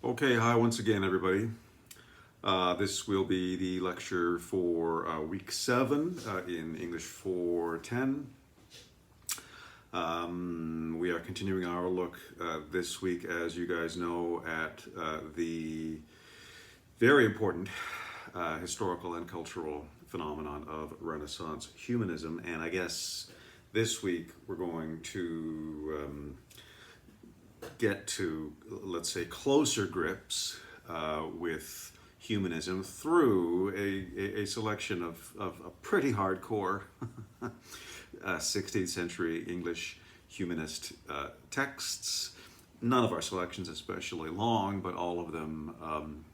Okay, hi once again, everybody. This will be the lecture for week 7 in English 410. We are continuing our look this week, as you guys know, at the very important historical and cultural phenomenon of Renaissance humanism. And I guess this week we're going to get to, let's say, closer grips with humanism through a selection of a pretty hardcore 16th century English humanist texts. None of our selections especially long, but all of them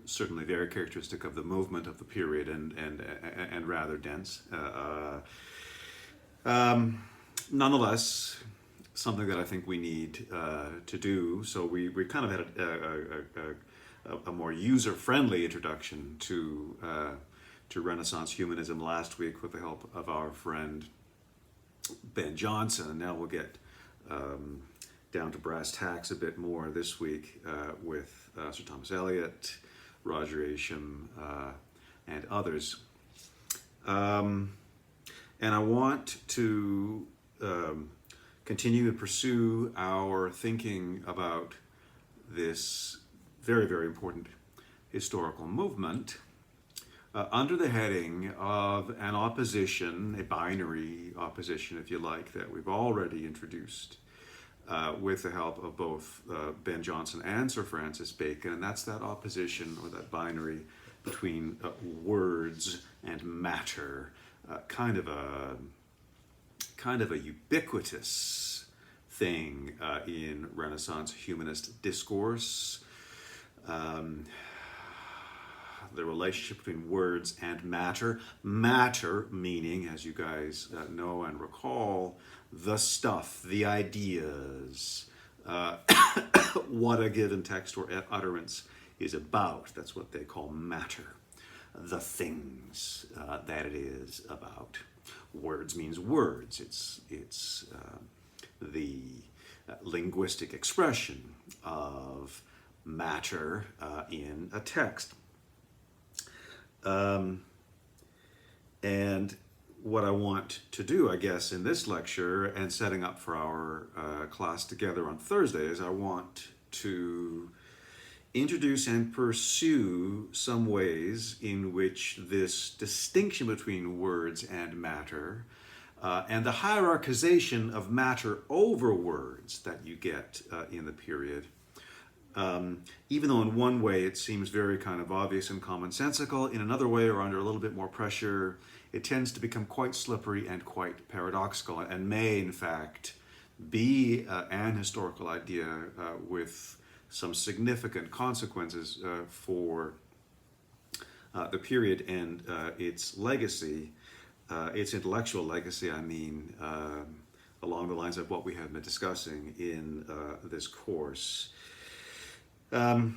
certainly very characteristic of the movement of the period and rather dense. Nonetheless, something that I think we need to do. So we kind of had a more user-friendly introduction to Renaissance humanism last week with the help of our friend Ben Jonson. And now we'll get down to brass tacks a bit more this week with Sir Thomas Eliot, Roger Ascham, and others. And I want to continue to pursue our thinking about this very, very important historical movement under the heading of an opposition, a binary opposition, if you like, that we've already introduced with the help of both Ben Jonson and Sir Francis Bacon, and that's that opposition or that binary between words and matter, kind of a ubiquitous thing in Renaissance humanist discourse. The relationship between words and matter. Matter meaning, as you guys know and recall, the stuff, the ideas, what a given text or utterance is about. That's what they call matter. The things that it is about. Words means words. It's the linguistic expression of matter in a text. And what I want to do, I guess, in this lecture and setting up for our class together on Thursday is I want to introduce and pursue some ways in which this distinction between words and matter and the hierarchization of matter over words that you get in the period, even though in one way it seems very kind of obvious and commonsensical, in another way or under a little bit more pressure, it tends to become quite slippery and quite paradoxical and may in fact be an historical idea with some significant consequences for the period and its legacy, its intellectual legacy, I mean, along the lines of what we have been discussing in this course. The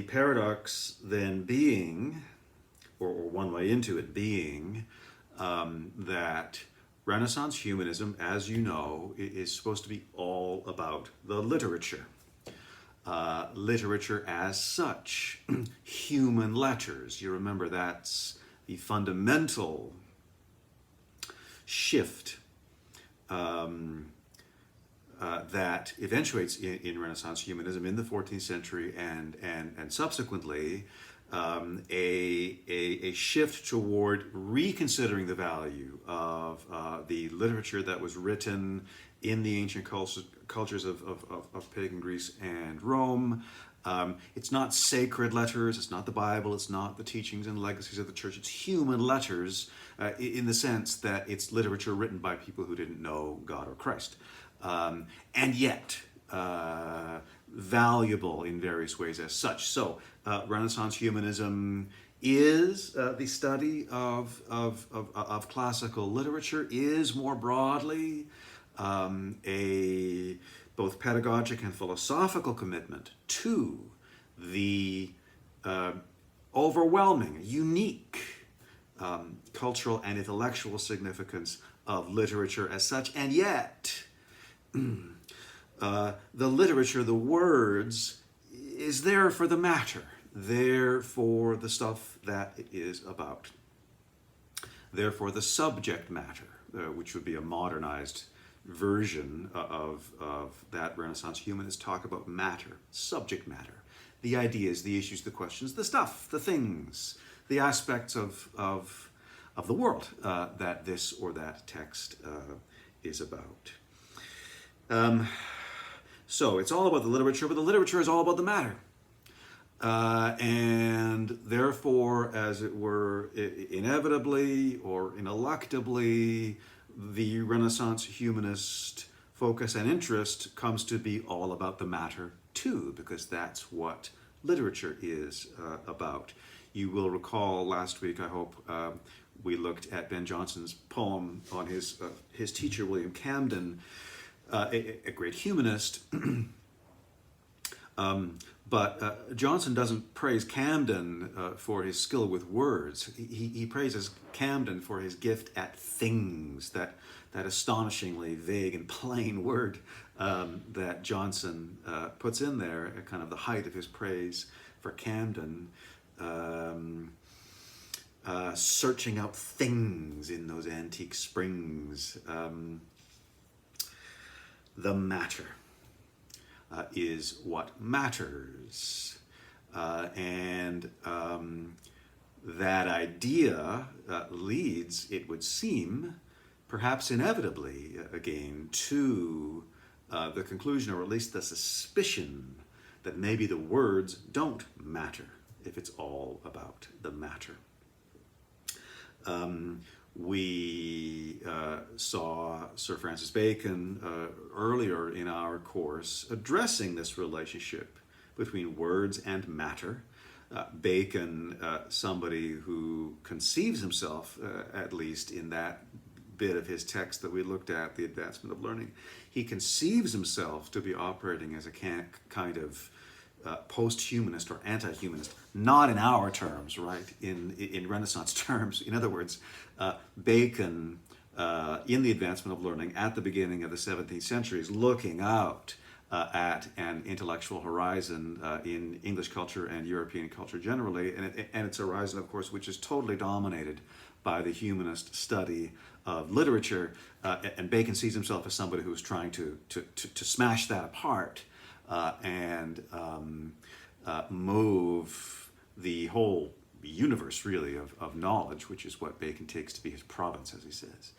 paradox then being, or one way into it being, that Renaissance humanism, as you know, is supposed to be all about the literature. Literature as such, human letters. You remember that's the fundamental shift that eventuates in Renaissance humanism in the 14th century and subsequently a shift toward reconsidering the value of the literature that was written in the ancient cultures of pagan Greece and Rome. It's not sacred letters, it's not the Bible, it's not the teachings and legacies of the church, it's human letters in the sense that it's literature written by people who didn't know God or Christ. And yet valuable in various ways as such. So Renaissance humanism is the study of classical literature, is more broadly a both pedagogic and philosophical commitment to the overwhelming, unique cultural and intellectual significance of literature as such, and yet the literature, the words, is there for the matter, there for the stuff that it is about. Therefore, the subject matter, which would be a modernized version of that Renaissance humanist talk about matter, subject matter, the ideas, the issues, the questions, the stuff, the things, the aspects of the world that this or that text is about. So it's all about the literature, but the literature is all about the matter. And therefore, as it were, inevitably or ineluctably, the Renaissance humanist focus and interest comes to be all about the matter too, because that's what literature is about. You will recall last week, I hope, we looked at Ben Jonson's poem on his teacher, William Camden, a great humanist. But Johnson doesn't praise Camden for his skill with words. He praises Camden for his gift at things, that astonishingly vague and plain word that Johnson puts in there at kind of the height of his praise for Camden. Searching out things in those antique springs. The matter is what matters. And that idea leads, it would seem, perhaps inevitably again, to the conclusion, or at least the suspicion, that maybe the words don't matter if it's all about the matter. We saw Sir Francis Bacon earlier in our course addressing this relationship between words and matter. Bacon, somebody who conceives himself, at least in that bit of his text that we looked at, The Advancement of Learning, he conceives himself to be operating as a kind of post-humanist or anti-humanist, not in our terms, right? In Renaissance terms. In other words, Bacon, in The Advancement of Learning, at the beginning of the 17th century, is looking out at an intellectual horizon in English culture and European culture generally, and it's a horizon, of course, which is totally dominated by the humanist study of literature, and Bacon sees himself as somebody who's trying to smash that apart and move the whole universe, really, of knowledge, which is what Bacon takes to be his province, as he says.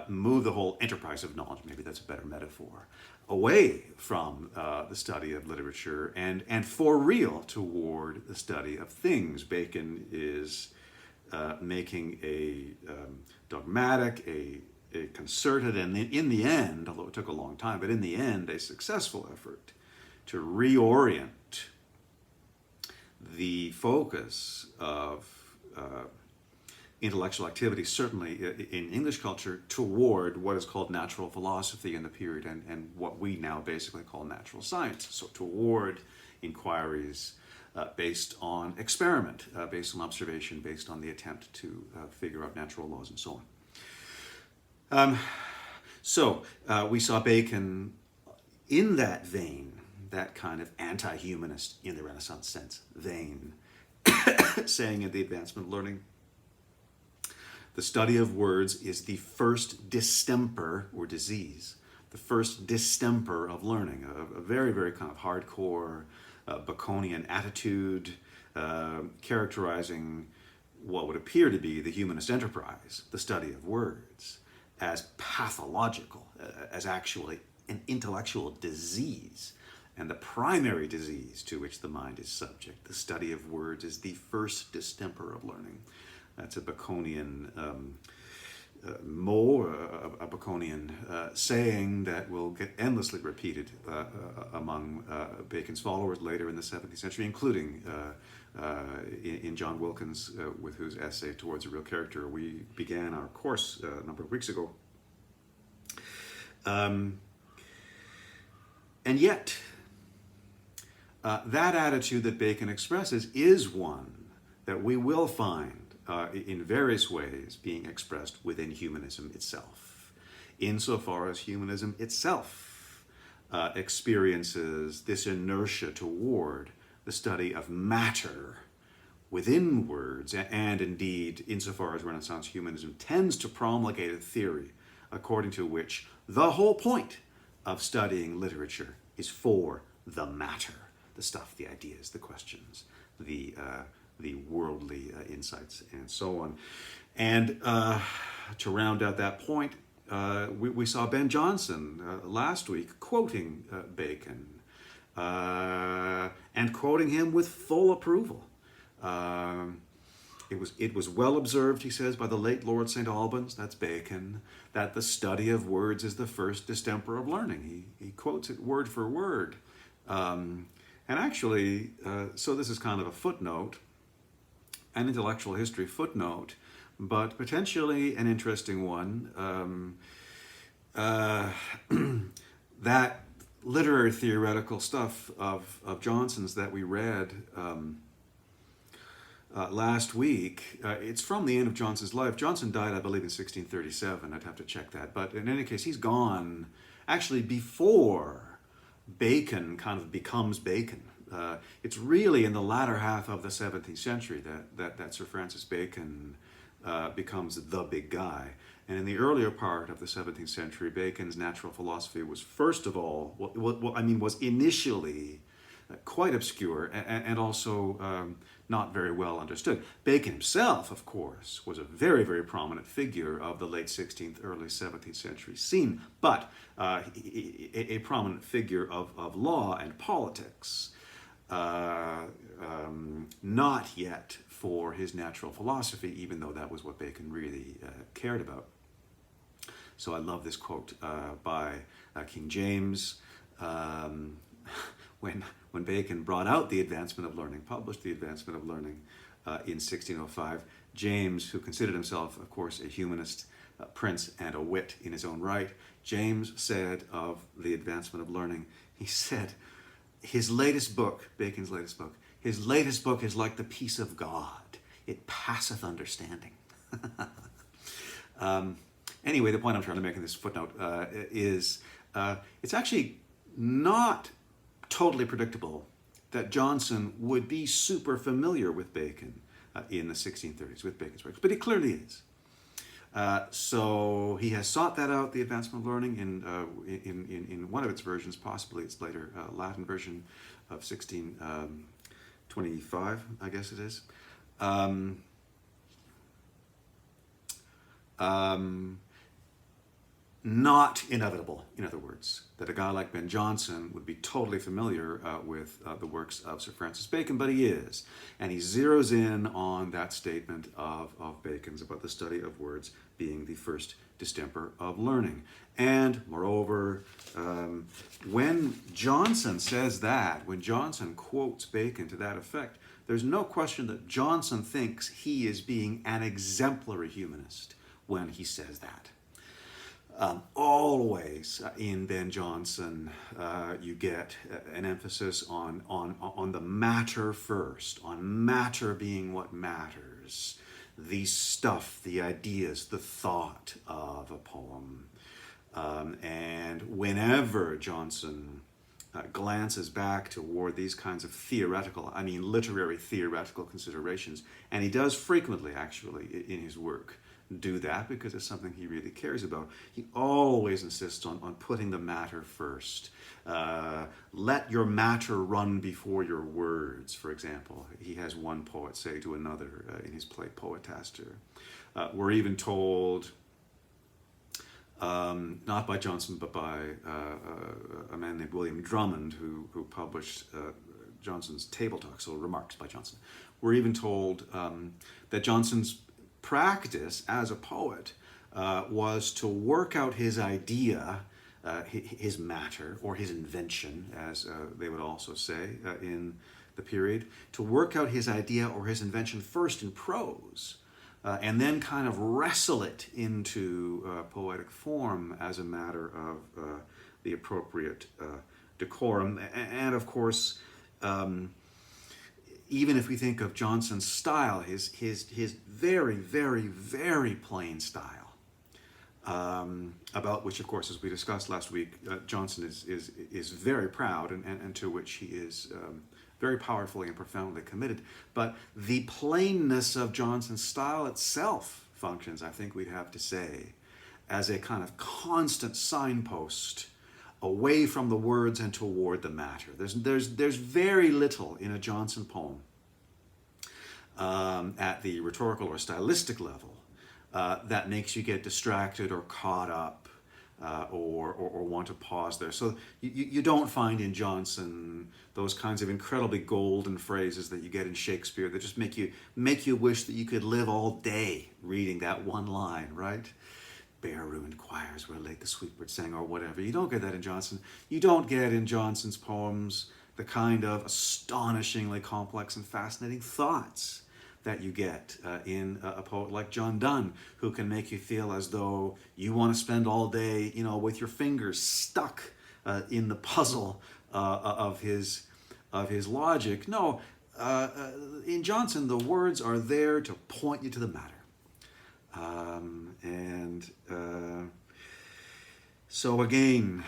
Move the whole enterprise of knowledge, maybe that's a better metaphor, away from the study of literature and for real toward the study of things. Bacon is making a dogmatic, a concerted, and in the end, although it took a long time, but in the end, a successful effort to reorient the focus of intellectual activity, certainly in English culture, toward what is called natural philosophy in the period and what we now basically call natural science. So toward inquiries based on experiment, based on observation, based on the attempt to figure out natural laws and so on. So we saw Bacon in that vein, that kind of anti-humanist in the Renaissance sense vein, saying in The Advancement of Learning, the study of words is the first distemper or disease, the first distemper of learning, a very, very kind of hardcore Baconian attitude characterizing what would appear to be the humanist enterprise, the study of words, as pathological, as actually an intellectual disease. And the primary disease to which the mind is subject, the study of words, is the first distemper of learning. That's a Baconian a Baconian saying that will get endlessly repeated among Bacon's followers later in the 17th century, including in John Wilkins, with whose essay Towards a Real Character we began our course a number of weeks ago. And yet, that attitude that Bacon expresses is one that we will find in various ways being expressed within humanism itself, insofar as humanism itself experiences this inertia toward the study of matter within words, and indeed, insofar as Renaissance humanism tends to promulgate a theory according to which the whole point of studying literature is for the matter, the stuff, the ideas, the questions, the worldly insights, and so on. And to round out that point, we saw Ben Jonson last week quoting Bacon, and quoting him with full approval. It was well observed, he says, by the late Lord St. Albans, that's Bacon, that the study of words is the first distemper of learning. He quotes it word for word. And actually, so this is kind of a footnote, an intellectual history footnote, but potentially an interesting one. That literary theoretical stuff of Johnson's that we read last week, it's from the end of Johnson's life. Johnson died, I believe, in 1637. I'd have to check that. But in any case, he's gone actually before Bacon kind of becomes Bacon. It's really in the latter half of the 17th century that Sir Francis Bacon becomes the big guy. And in the earlier part of the 17th century, Bacon's natural philosophy was, first of all, was initially quite obscure and also not very well understood. Bacon himself, of course, was a very, very prominent figure of the late 16th, early 17th century scene, but a prominent figure of law and politics, not yet for his natural philosophy, even though that was what Bacon really cared about. So I love this quote by King James. When Bacon brought out The Advancement of Learning, published The Advancement of Learning in 1605, James, who considered himself, of course, a humanist, prince, and a wit in his own right, James said of The Advancement of Learning, he said, his latest book, Bacon's latest book, his latest book is like the peace of God. It passeth understanding. Anyway, the point I'm trying to make in this footnote is it's actually not totally predictable that Johnson would be super familiar with Bacon in the 1630s, with Bacon's works, but he clearly is. So he has sought that out, the Advancement of Learning, in one of its versions, possibly its later Latin version of 1625, I guess it is. Not inevitable, in other words, that a guy like Ben Jonson would be totally familiar with the works of Sir Francis Bacon, but he is. And he zeroes in on that statement of Bacon's about the study of words being the first distemper of learning. And moreover, when Johnson says that, when Johnson quotes Bacon to that effect, there's no question that Johnson thinks he is being an exemplary humanist when he says that. Always in Ben Jonson, you get an emphasis on the matter first, on matter being what matters, the stuff, the ideas, the thought of a poem. And whenever Jonson glances back toward these kinds of literary theoretical considerations, and he does frequently, actually, in his work, do that because it's something he really cares about. He always insists on putting the matter first. Let your matter run before your words, for example. He has one poet say to another in his play Poetaster. We're even told, not by Johnson, but by a man named William Drummond, who published Johnson's Table Talk, so remarks by Johnson. We're even told that Johnson's practice as a poet was to work out his idea, his matter, or his invention, as they would also say in the period, to work out his idea or his invention first in prose, and then kind of wrestle it into poetic form as a matter of the appropriate decorum. And of course, even if we think of Johnson's style, his very, very, very plain style, about which, of course, as we discussed last week, Johnson is very proud, and to which he is very powerfully and profoundly committed. But the plainness of Johnson's style itself functions, I think we'd have to say, as a kind of constant signpost away from the words and toward the matter. There's very little in a Johnson poem at the rhetorical or stylistic level that makes you get distracted or caught up or want to pause there. So you don't find in Johnson those kinds of incredibly golden phrases that you get in Shakespeare that just make you wish that you could live all day reading that one line, right? Bare ruined choirs where late the sweetbird sang, or whatever. You don't get that in Johnson. You don't get in Johnson's poems the kind of astonishingly complex and fascinating thoughts that you get in a poet like John Donne, who can make you feel as though you want to spend all day, with your fingers stuck in the puzzle of his logic. No, in Johnson, the words are there to point you to the matter. So again,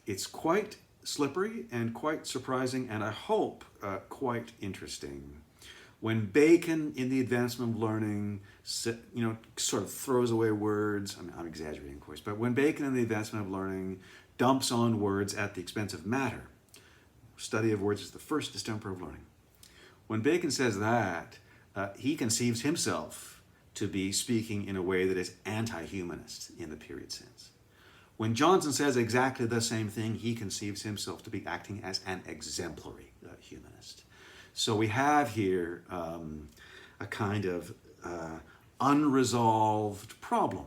it's quite slippery and quite surprising, and I hope quite interesting. When Bacon in The Advancement of Learning, sort of throws away words, I'm exaggerating, of course, but when Bacon in The Advancement of Learning dumps on words at the expense of matter, study of words is the first distemper of learning. When Bacon says that, he conceives himself to be speaking in a way that is anti-humanist in the period sense. When Johnson says exactly the same thing, he conceives himself to be acting as an exemplary humanist. So we have here a kind of unresolved problem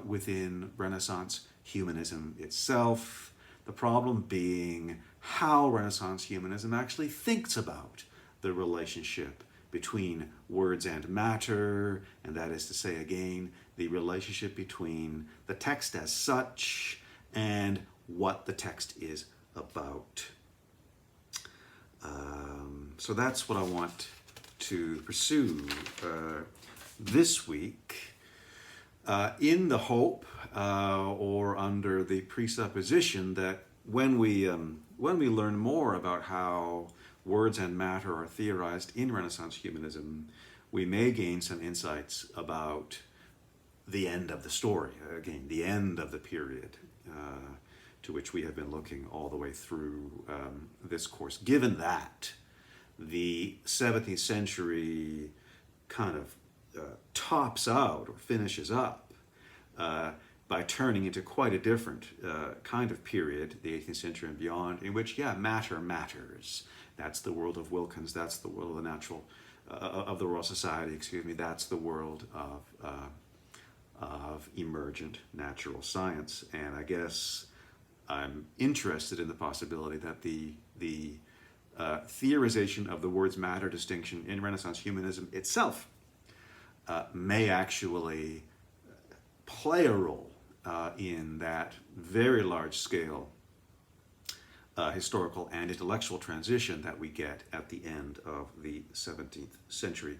within Renaissance humanism itself. The problem being how Renaissance humanism actually thinks about the relationship between words and matter, and that is to say, again, the relationship between the text as such and what the text is about. So that's what I want to pursue this week, in the hope or under the presupposition that when we learn more about how words and matter are theorized in Renaissance humanism, we may gain some insights about the end of the story, again, the end of the period to which we have been looking all the way through this course. Given that the 17th century kind of tops out or finishes up by turning into quite a different kind of period, the 18th century and beyond, in which, matter matters. That's the world of Wilkins. That's the world of the natural, of the Royal Society. That's the world of emergent natural science. And I guess I'm interested in the possibility that the theorization of the words matter distinction in Renaissance humanism itself may actually play a role in that very large scale historical and intellectual transition that we get at the end of the 17th century.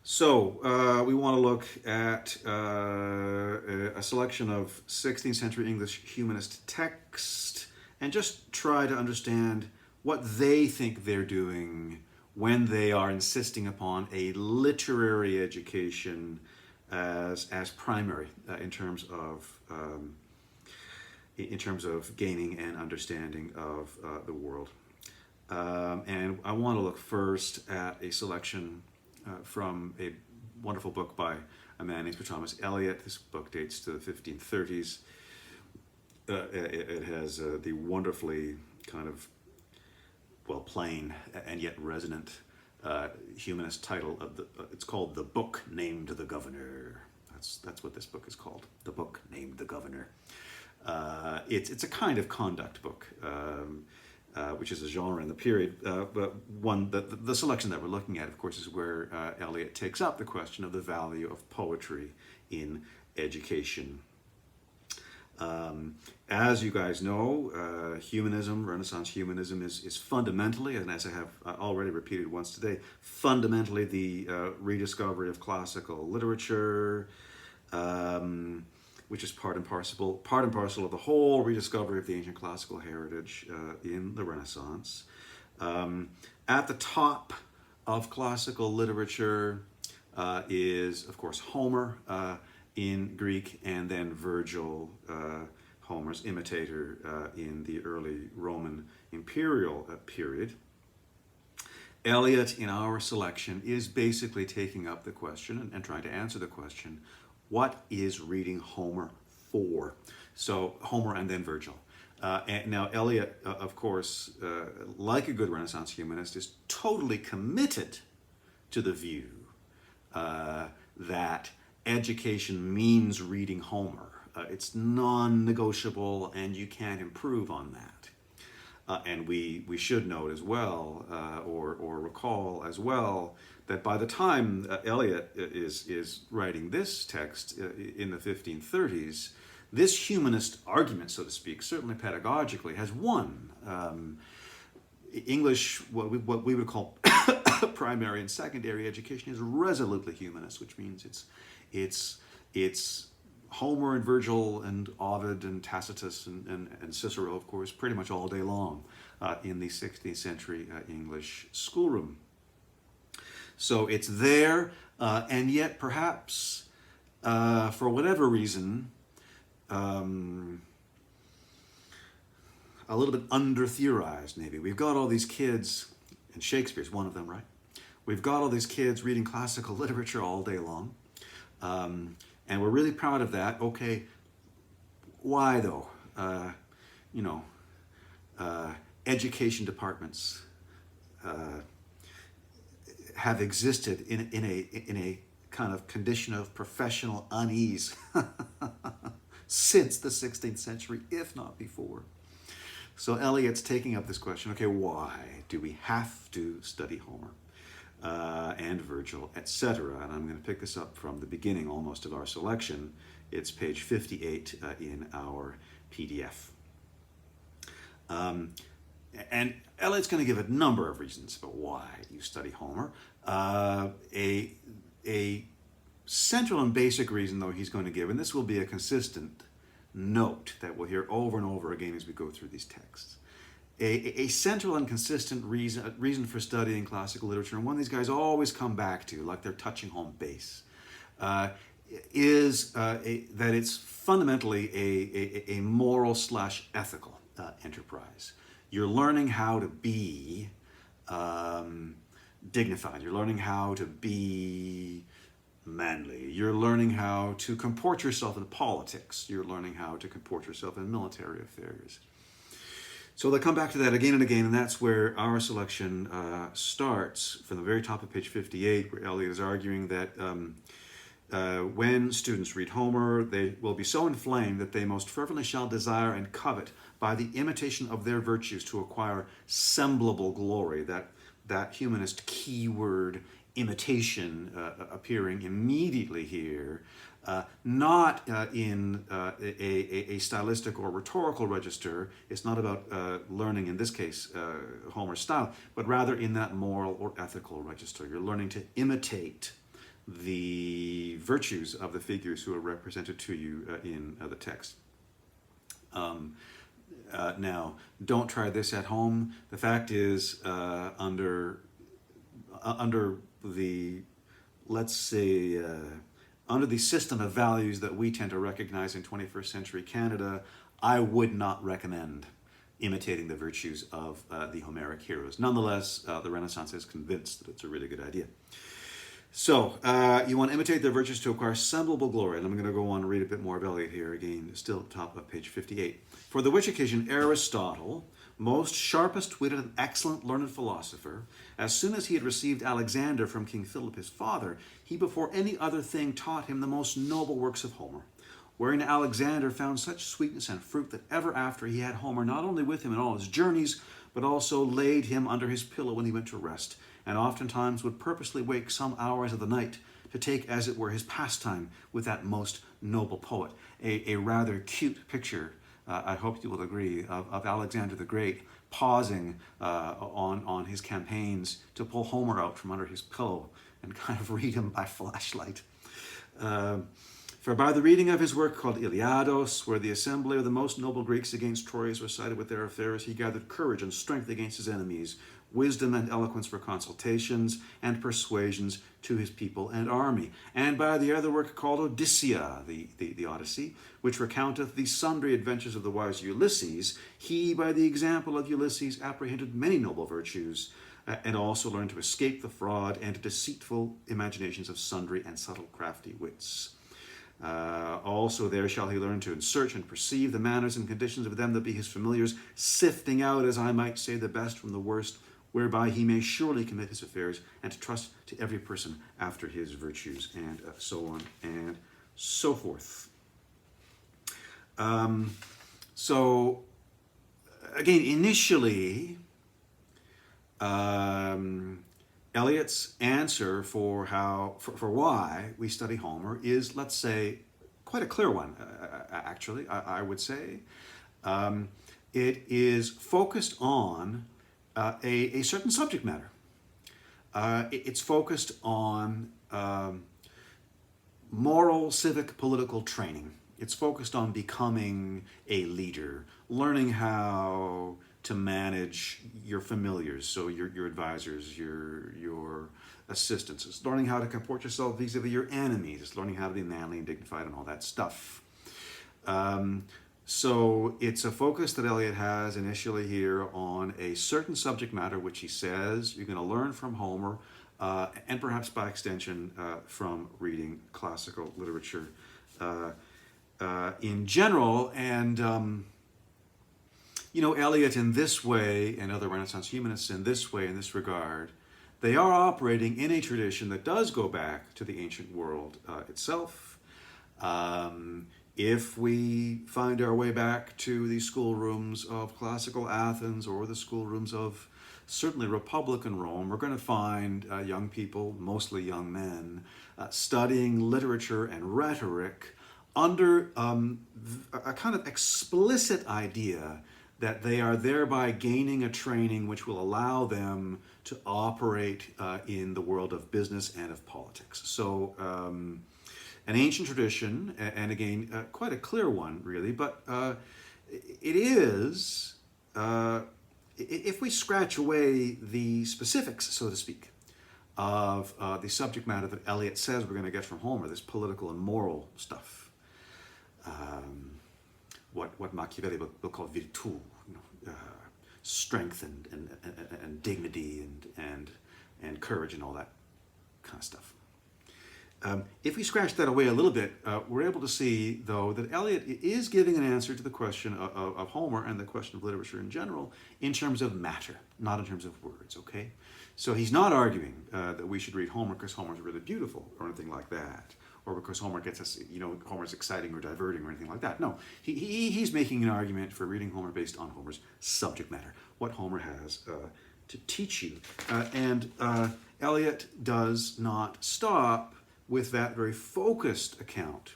So we want to look at a selection of 16th century English humanist text and just try to understand what they think they're doing when they are insisting upon a literary education as primary in terms of gaining an understanding of the world. And I want to look first at a selection from a wonderful book by a man named Thomas Eliot. This book dates to the 1530s. It has the wonderfully kind of, plain and yet resonant humanist title of it's called The Book Named the Governor. That's what this book is called, The Book Named the Governor. It's a kind of conduct book, which is a genre in the period, but the selection that we're looking at, of course, is where Eliot takes up the question of the value of poetry in education. As you guys know, humanism, Renaissance humanism, is fundamentally, and as I have already repeated once today, fundamentally the rediscovery of classical literature, which is part and parcel of the whole rediscovery of the ancient classical heritage in the Renaissance. At the top of classical literature is, of course, Homer in Greek, and then Virgil, Homer's imitator in the early Roman imperial period. Eliot, in our selection, is basically taking up the question and trying to answer the question, what is reading Homer for? So Homer and then Virgil. And now Eliot, of course, like a good Renaissance humanist, is totally committed to the view that education means reading Homer. It's non-negotiable, and you can't improve on that. And we should note as well, or recall as well, that by the time Eliot is writing this text in the 1530s, this humanist argument, so to speak, certainly pedagogically, has won. English, what we would call primary and secondary education, is resolutely humanist, which means it's Homer and Virgil and Ovid and Tacitus and Cicero, of course, pretty much all day long in the 16th century English schoolroom. So it's there, and yet perhaps for whatever reason, a little bit under-theorized, maybe. We've got all these kids, and Shakespeare's one of them, right? We've got all these kids reading classical literature all day long, and we're really proud of that. Okay, why though? Education departments have existed in a kind of condition of professional unease since the 16th century, if not before. So Eliot's taking up this question, okay, why do we have to study Homer and Virgil, etc.? And I'm going to pick this up from the beginning almost of our selection. It's page 58 in our PDF. And Eliot's going to give a number of reasons about why you study Homer. A central and basic reason, though, he's going to give, and this will be a consistent note that we'll hear over and over again as we go through these texts. A central and consistent reason for studying classical literature, and one these guys always come back to, like they're touching home base, is that it's fundamentally a moral/ethical enterprise. You're learning how to be dignified. You're learning how to be manly. You're learning how to comport yourself in politics. You're learning how to comport yourself in military affairs. So they'll come back to that again and again, and that's where our selection starts, from the very top of page 58, where Eliot is arguing that when students read Homer, they will be so inflamed that they most fervently shall desire and covet by the imitation of their virtues to acquire semblable glory, that humanist keyword imitation appearing immediately here, not in a stylistic or rhetorical register. It's not about learning, in this case, Homer's style, but rather in that moral or ethical register. You're learning to imitate the virtues of the figures who are represented to you in the text. Now, don't try this at home. The fact is, under the, let's say, under the system of values that we tend to recognize in 21st century Canada, I would not recommend imitating the virtues of the Homeric heroes. Nonetheless, the Renaissance is convinced that it's a really good idea. So, you want to imitate their virtues to acquire semblable glory. And I'm going to go on and read a bit more of Eliot here again, still at the top of page 58. For the which occasion Aristotle, most sharpest-witted and excellent learned philosopher, as soon as he had received Alexander from King Philip his father, he before any other thing taught him the most noble works of Homer, wherein Alexander found such sweetness and fruit that ever after he had Homer not only with him in all his journeys, but also laid him under his pillow when he went to rest, and oftentimes would purposely wake some hours of the night to take, as it were, his pastime with that most noble poet. A rather cute picture, I hope you will agree, of Alexander the Great pausing on his campaigns to pull Homer out from under his pillow and kind of read him by flashlight. For by the reading of his work called Iliados, where the assembly of the most noble Greeks against Troyes were sided with their affairs, he gathered courage and strength against his enemies, wisdom and eloquence for consultations and persuasions to his people and army. And by the other work called Odyssea, the Odyssey, which recounteth the sundry adventures of the wise Ulysses, he, by the example of Ulysses, apprehended many noble virtues, and also learned to escape the fraud and deceitful imaginations of sundry and subtle crafty wits. Also there shall he learn to search and perceive the manners and conditions of them that be his familiars, sifting out, as I might say, the best from the worst, whereby he may surely commit his affairs, and to trust to every person after his virtues, and so on and so forth. So, again, initially, Eliot's answer for why we study Homer is, let's say, quite a clear one, actually, I would say. It is focused on a certain subject matter. It's focused on moral, civic, political training. It's focused on becoming a leader, learning how to manage your familiars, so your advisors, your assistants. It's learning how to comport yourself vis-a-vis your enemies. It's learning how to be manly and dignified and all that stuff. So it's a focus that Eliot has initially here on a certain subject matter, which he says you're going to learn from Homer, and perhaps by extension from reading classical literature in general. And Eliot in this way, and other Renaissance humanists in this way, in this regard, they are operating in a tradition that does go back to the ancient world itself. If we find our way back to the schoolrooms of classical Athens or the schoolrooms of certainly Republican Rome, we're going to find young people, mostly young men, studying literature and rhetoric under a kind of explicit idea that they are thereby gaining a training which will allow them to operate in the world of business and of politics. So an ancient tradition, and again, quite a clear one, really, but it is, if we scratch away the specifics, so to speak, of the subject matter that Eliot says we're going to get from Homer, this political and moral stuff, what Machiavelli will call virtù, strength and dignity and courage and all that kind of stuff. If we scratch that away a little bit, we're able to see, though, that Eliot is giving an answer to the question of Homer and the question of literature in general in terms of matter, not in terms of words, okay? So he's not arguing that we should read Homer because Homer's really beautiful or anything like that, or because Homer gets us, Homer's exciting or diverting or anything like that. No, he's making an argument for reading Homer based on Homer's subject matter, what Homer has to teach you. And Eliot does not stop with that very focused account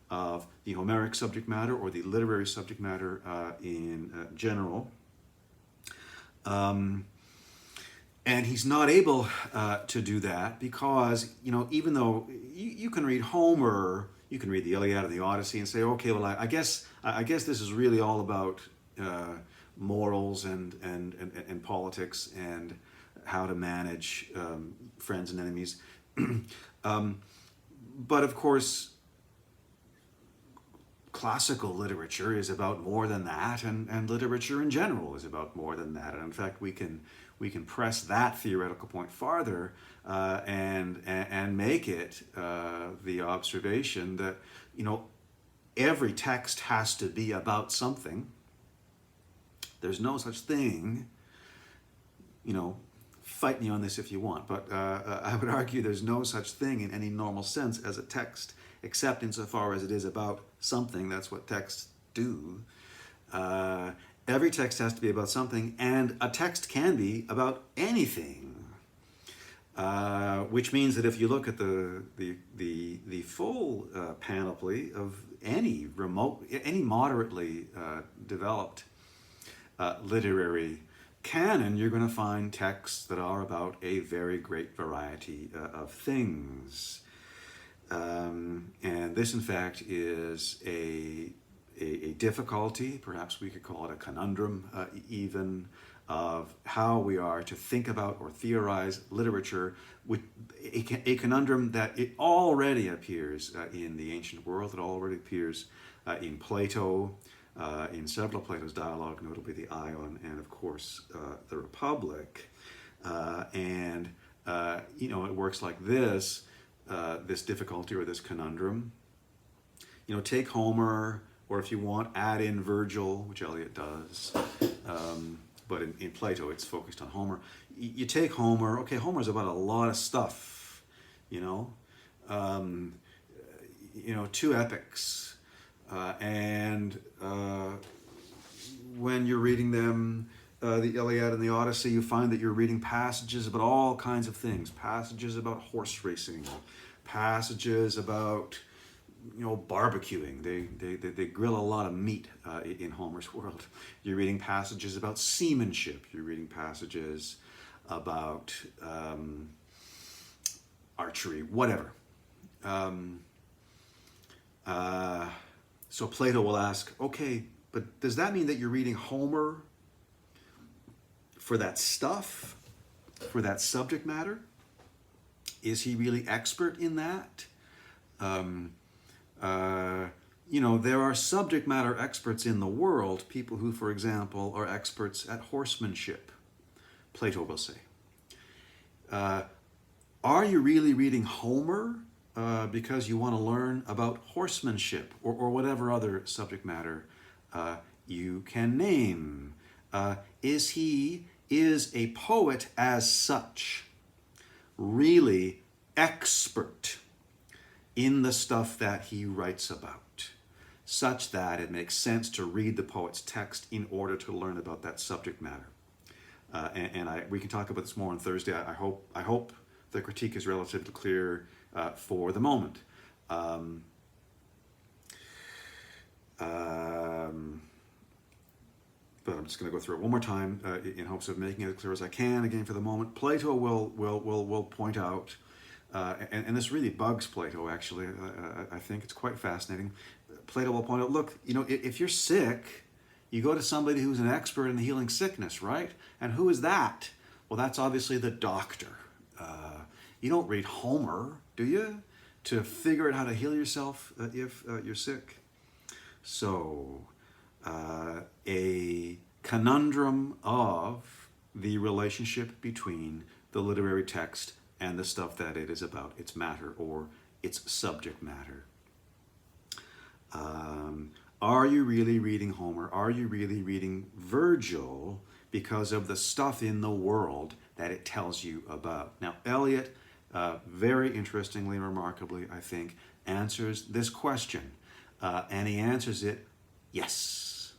of the Homeric subject matter or the literary subject matter in general. And he's not able to do that because, even though you can read Homer, you can read the Iliad and the Odyssey and say, okay, well, I guess this is really all about morals and politics and how to manage friends and enemies. But of course, classical literature is about more than that, and literature in general is about more than that. And in fact, we can press that theoretical point farther and make it the observation that every text has to be about something. There's no such thing, fight me on this if you want, but I would argue there's no such thing in any normal sense as a text, except insofar as it is about something. That's what texts do. Every text has to be about something, and a text can be about anything. Which means that if you look at the full panoply of any moderately developed literary canon, you're going to find texts that are about a very great variety of things. And this, in fact, is a difficulty, perhaps we could call it a conundrum even, of how we are to think about or theorize literature, with a conundrum that it already appears in the ancient world. It already appears in Plato, in several of Plato's dialogue, notably the Ion and, of course, the Republic. And it works like this, this difficulty or this conundrum. Take Homer, or if you want, add in Virgil, which Eliot does. But in Plato, it's focused on Homer. You take Homer. Okay, Homer's about a lot of stuff, two epics, and when you're reading them, the Iliad and the Odyssey, you find that you're reading passages about all kinds of things. Passages about horse racing, passages about barbecuing. They grill a lot of meat in Homer's world. You're reading passages about seamanship. You're reading passages about archery, whatever. So Plato will ask, okay, but does that mean that you're reading Homer for that stuff, for that subject matter? Is he really expert in that? There are subject matter experts in the world, people who, for example, are experts at horsemanship, Plato will say. Are you really reading Homer because you want to learn about horsemanship or whatever other subject matter you can name? Is a poet as such really expert in the stuff that he writes about, such that it makes sense to read the poet's text in order to learn about that subject matter? We can talk about this more on Thursday. I hope the critique is relatively clear for the moment. But I'm just going to go through it one more time in hopes of making it as clear as I can. Again, for the moment, Plato will point out, and this really bugs Plato, actually. I think it's quite fascinating. Plato will point out, look, if you're sick, you go to somebody who's an expert in healing sickness, right? And who is that? Well, that's obviously the doctor. You don't read Homer, do you, to figure out how to heal yourself if you're sick? So, a conundrum of the relationship between the literary text and the stuff that it is about, its matter or its subject matter. Are you really reading Homer? Are you really reading Virgil because of the stuff in the world that it tells you about? Now, Eliot, very interestingly and remarkably, I think, answers this question. And he answers it, yes.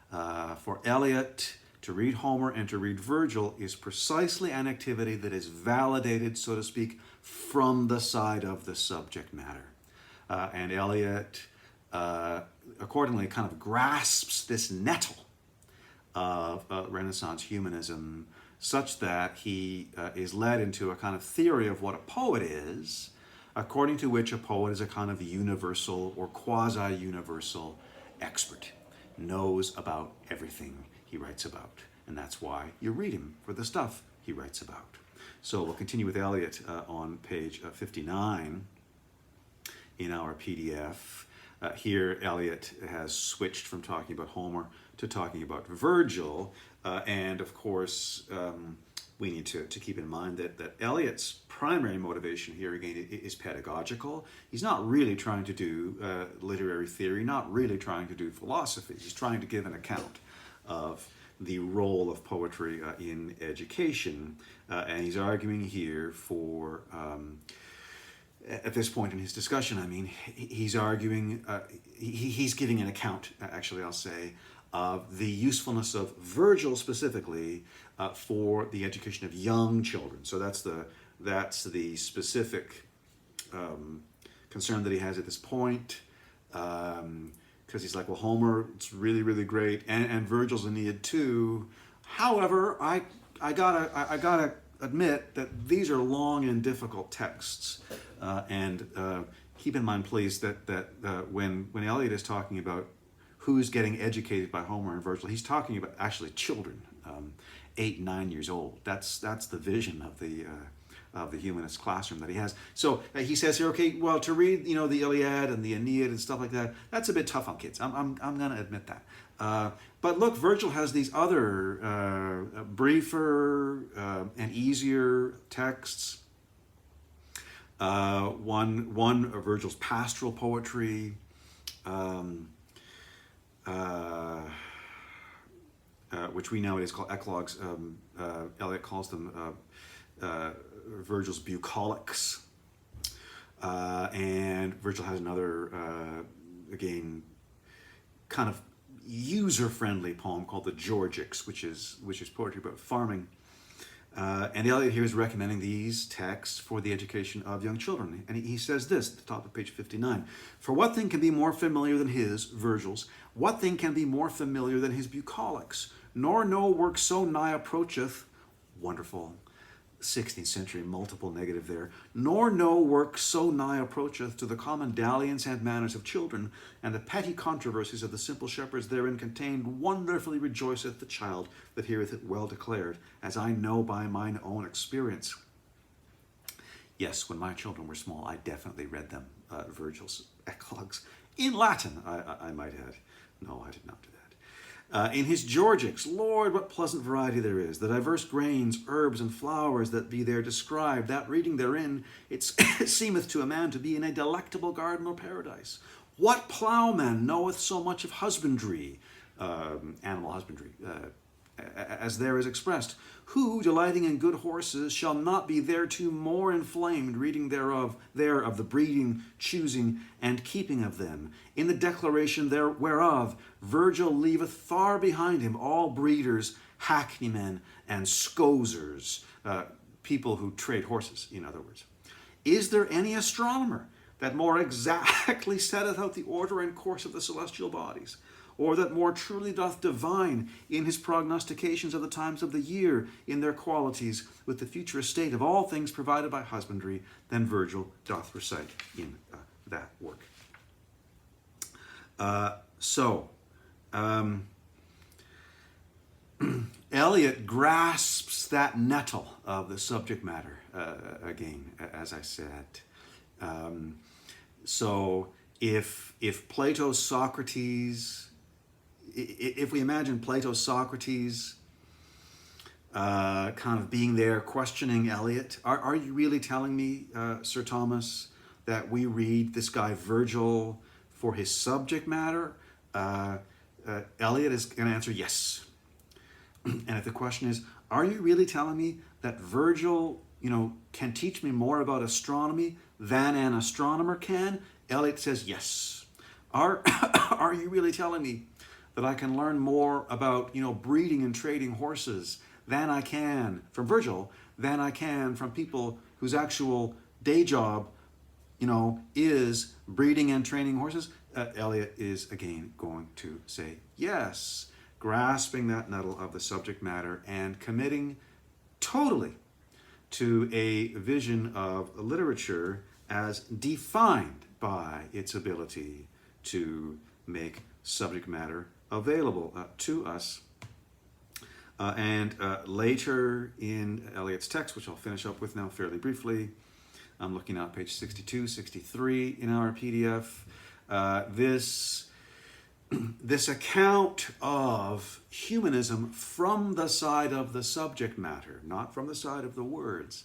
For Eliot, to read Homer and to read Virgil is precisely an activity that is validated, so to speak, from the side of the subject matter. And Eliot, accordingly, kind of grasps this nettle of Renaissance humanism such that he is led into a kind of theory of what a poet is, according to which a poet is a kind of universal or quasi-universal expert, knows about everything he writes about. And that's why you read him for the stuff he writes about. So we'll continue with Eliot on page 59 in our PDF. Here, Eliot has switched from talking about Homer to talking about Virgil. And of course, we need to keep in mind that Eliot's primary motivation here, again, is pedagogical. He's not really trying to do literary theory, not really trying to do philosophy. He's trying to give an account of the role of poetry in education. And he's arguing here for, at this point in his discussion, I mean, he's arguing, he's giving an account, actually, I'll say, of the usefulness of Virgil specifically for the education of young children. So that's the That's the specific concern that he has at this point. Because he's like, well, Homer, it's really, really great, and Virgil's Aeneid too. However, I gotta admit that these are long and difficult texts, and keep in mind, please, that when Eliot is talking about who's getting educated by Homer and Virgil, he's talking about actually children, 8, 9 years old. That's the vision of the humanist classroom that he has. So he says here, okay, well, to read the Iliad and the Aeneid and stuff like that, that's a bit tough on kids. I'm going to admit that. But look, Virgil has these other briefer and easier texts. One of Virgil's pastoral poetry. Which we nowadays call eclogues. Eliot calls them Virgil's bucolics. And Virgil has another, again, kind of user-friendly poem called the Georgics, which is poetry about farming. And Eliot here is recommending these texts for the education of young children. And he says this at the top of page 59. For what thing can be more familiar than his, Virgil's? What thing can be more familiar than his bucolics? Nor no work so nigh approacheth, wonderful, 16th century multiple negative there, nor no work so nigh approacheth to the common dalliance and manners of children, and the petty controversies of the simple shepherds therein contained, wonderfully rejoiceth the child that heareth it well declared, as I know by mine own experience. Yes, when my children were small, I definitely read them, Virgil's eclogues, in Latin, I might add. No, I did not do that. In his Georgics, Lord, what pleasant variety there is, the diverse grains, herbs, and flowers that be there described, that reading therein, it seemeth to a man to be in a delectable garden or paradise. What ploughman knoweth so much of husbandry, animal husbandry, as there is expressed? Who, delighting in good horses, shall not be thereto more inflamed, reading there of the breeding, choosing, and keeping of them? In the declaration whereof, Virgil leaveth far behind him all breeders, hackneymen, and scosers, people who trade horses, in other words. Is there any astronomer that more exactly setteth out the order and course of the celestial bodies, or that more truly doth divine in his prognostications of the times of the year, in their qualities, with the future estate of all things provided by husbandry, than Virgil doth recite in that work? Eliot grasps that nettle of the subject matter, again, as I said. So if Plato's Socrates, if we imagine Plato's Socrates kind of being there questioning Eliot, are you really telling me, Sir Thomas, that we read this guy Virgil for his subject matter? Eliot is going to answer yes. And if the question is, are you really telling me that Virgil, can teach me more about astronomy than an astronomer can? Eliot says yes. Are you really telling me that I can learn more about, breeding and trading horses than I can from Virgil, than I can from people whose actual day job, is breeding and training horses? Eliot is again going to say yes, grasping that nettle of the subject matter and committing totally to a vision of literature as defined by its ability to make subject matter available to us. And later in Eliot's text, which I'll finish up with now fairly briefly, I'm looking at page 62, 63 in our PDF. This account of humanism from the side of the subject matter, not from the side of the words.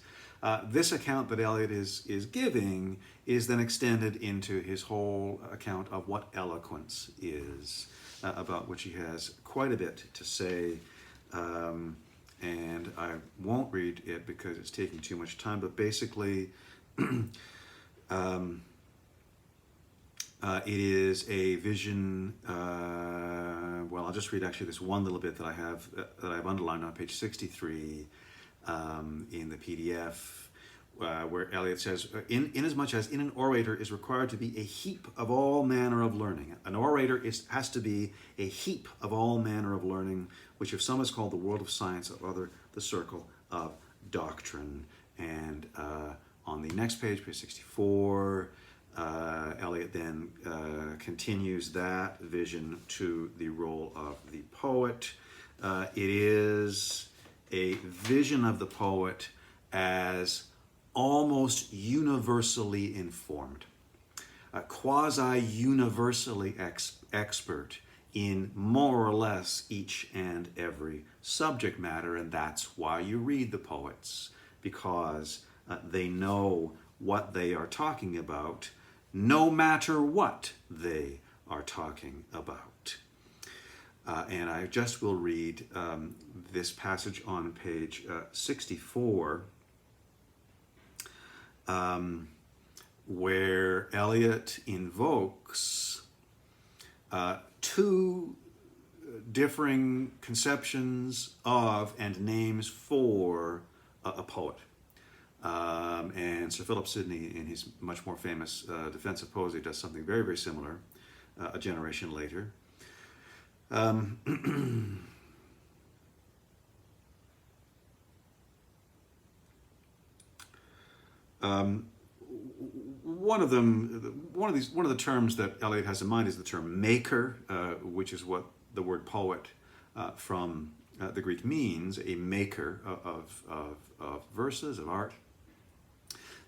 This account that Eliot is giving is then extended into his whole account of what eloquence is, about which he has quite a bit to say. And I won't read it because it's taking too much time, but basically it is a vision. Well, I'll just read actually this one little bit that I've underlined on page 63 in the PDF, where Eliot says, inasmuch as in an orator is required to be a heap of all manner of learning. An orator has to be a heap of all manner of learning, which if some is called the world of science, of other the circle of doctrine. And on the next page, page 64, Eliot then continues that vision to the role of the poet. It is a vision of the poet as almost universally informed, quasi-universally expert in more or less each and every subject matter, and that's why you read the poets, because they know what they are talking about, no matter what they are talking about. And I just will read this passage on page 64, where Eliot invokes two differing conceptions of and names for a poet. And Sir Philip Sidney, in his much more famous Defense of Poesy, does something very, very similar a generation later. One of the terms that Eliot has in mind is the term maker, which is what the word poet from the Greek means, a maker of verses, of art.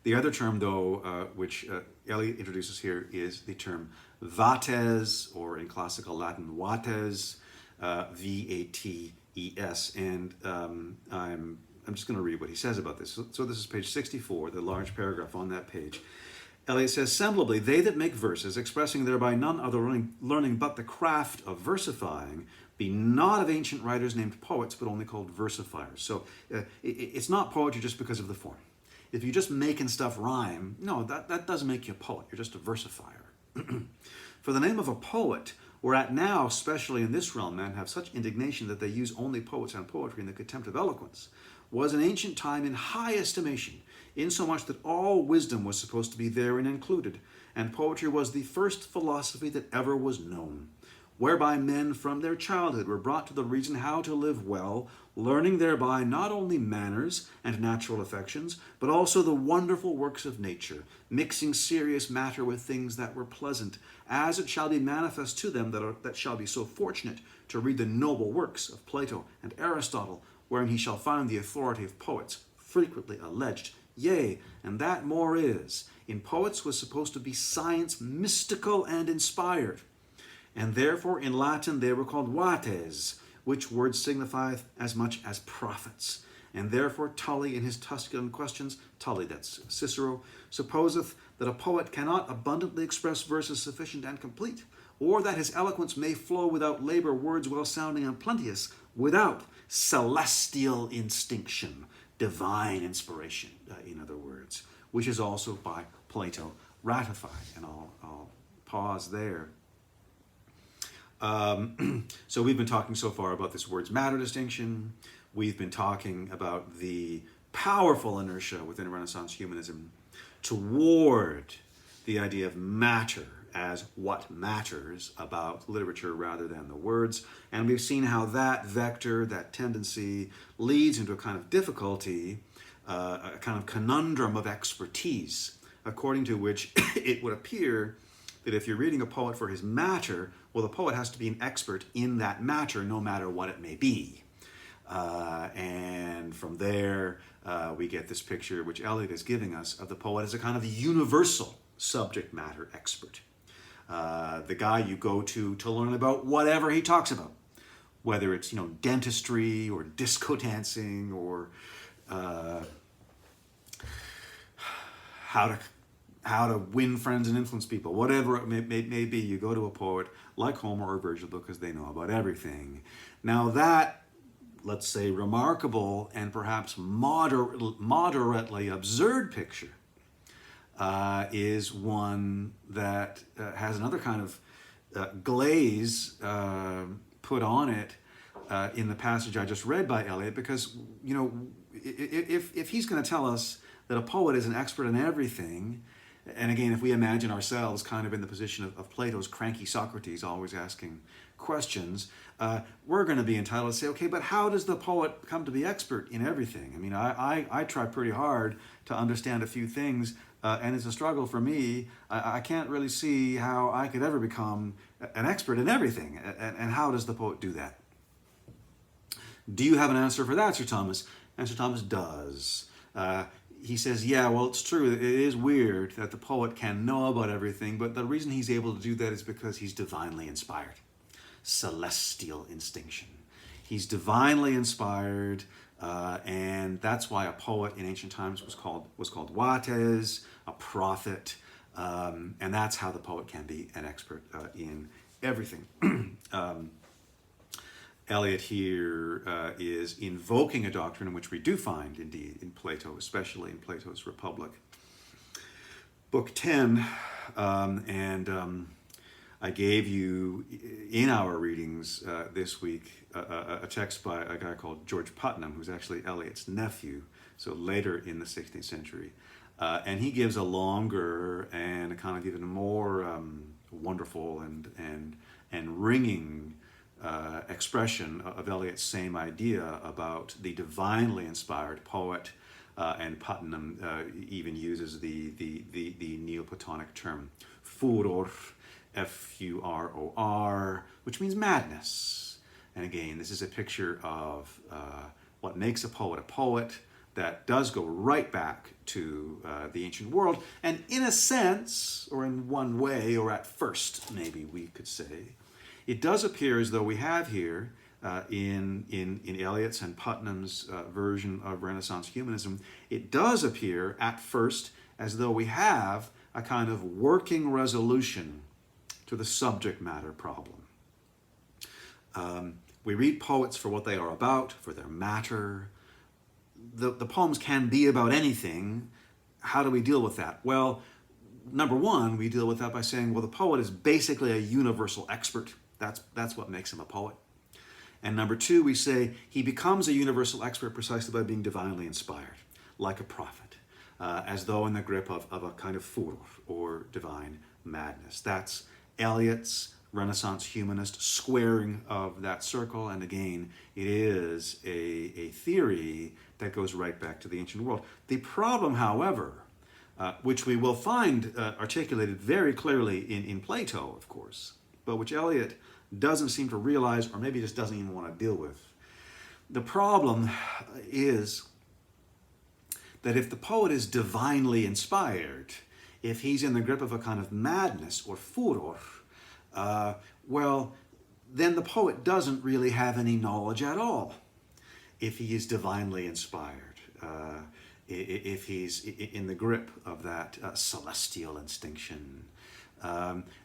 The other term, though, which Eliot introduces here, is the term vates, or in classical Latin, vates, V-A-T-E-S. And I'm just going to read what he says about this. So this is page 64, the large paragraph on that page. Eliot says, semblably, they that make verses, expressing thereby none other learning but the craft of versifying, be not of ancient writers named poets, but only called versifiers. So it's not poetry just because of the form. If you're just making stuff rhyme, no, that doesn't make you a poet. You're just a versifier. For the name of a poet, whereat now, especially in this realm, men have such indignation that they use only poets and poetry in the contempt of eloquence, was in ancient time in high estimation, insomuch that all wisdom was supposed to be therein included, and poetry was the first philosophy that ever was known, whereby men from their childhood were brought to the reason how to live well, learning thereby not only manners and natural affections, but also the wonderful works of nature, mixing serious matter with things that were pleasant, as it shall be manifest to them that shall be so fortunate to read the noble works of Plato and Aristotle, wherein he shall find the authority of poets frequently alleged. Yea, and that more is, in poets was supposed to be science mystical and inspired, and therefore in Latin they were called vates, which word signifieth as much as prophets. And therefore Tully in his Tusculan questions, Tully, that's Cicero, supposeth that a poet cannot abundantly express verses sufficient and complete, or that his eloquence may flow without labor words well sounding and plenteous, without celestial instinction, divine inspiration, in other words, which is also by Plato ratified. And I'll pause there. So we've been talking so far about this words matter distinction. We've been talking about the powerful inertia within Renaissance humanism toward the idea of matter as what matters about literature rather than the words. And we've seen how that vector, that tendency, leads into a kind of difficulty, a kind of conundrum of expertise, according to which it would appear that if you're reading a poet for his matter, well, the poet has to be an expert in that matter, no matter what it may be. And from there, we get this picture, which Eliot is giving us, of the poet as a kind of universal subject matter expert. The guy you go to learn about whatever he talks about, whether it's dentistry or disco dancing or how to win friends and influence people, whatever it may be. You go to a poet like Homer or Virgil because they know about everything. Now that, let's say, remarkable and perhaps moderately absurd picture is one that has another kind of glaze put on it in the passage I just read by Eliot, because if he's going to tell us that a poet is an expert in everything. And again, if we imagine ourselves kind of in the position of Plato's cranky Socrates, always asking questions, we're going to be entitled to say, okay, but how does the poet come to be expert in everything? I mean, I try pretty hard to understand a few things, and it's a struggle for me. I can't really see how I could ever become an expert in everything. And how does the poet do that? Do you have an answer for that, Sir Thomas? And Sir Thomas does. He says, yeah, well, it's true. It is weird that the poet can know about everything, but the reason he's able to do that is because he's divinely inspired. Celestial instinction. He's divinely inspired, and that's why a poet in ancient times was called Wates, a prophet, and that's how the poet can be an expert in everything. Eliot here is invoking a doctrine in which we do find, indeed, in Plato, especially in Plato's Republic. Book 10, I gave you, in our readings this week, a text by a guy called George Putnam, who's actually Eliot's nephew, so later in the 16th century. And he gives a longer and a kind of even more wonderful and ringing expression of Eliot's same idea about the divinely inspired poet, and Putnam even uses the Neoplatonic term furor, F-U-R-O-R, which means madness. And again, this is a picture of what makes a poet that does go right back to the ancient world, and in a sense, or in one way, or at first, maybe we could say, it does appear as though we have here, in Eliot's and Putnam's version of Renaissance humanism, it does appear at first as though we have a kind of working resolution to the subject matter problem. We read poets for what they are about, for their matter. The poems can be about anything. How do we deal with that? Well, number one, we deal with that by saying, well, the poet is basically a universal expert. That's what makes him a poet. And number two, we say he becomes a universal expert precisely by being divinely inspired, like a prophet, as though in the grip of a kind of furor, or divine madness. That's Eliot's Renaissance humanist squaring of that circle. And again, it is a theory that goes right back to the ancient world. The problem, however, which we will find articulated very clearly in Plato, of course, but which Eliot doesn't seem to realize, or maybe just doesn't even want to deal with. The problem is that if the poet is divinely inspired, if he's in the grip of a kind of madness or furor, well, then the poet doesn't really have any knowledge at all. If he is divinely inspired, if he's in the grip of that celestial instinction.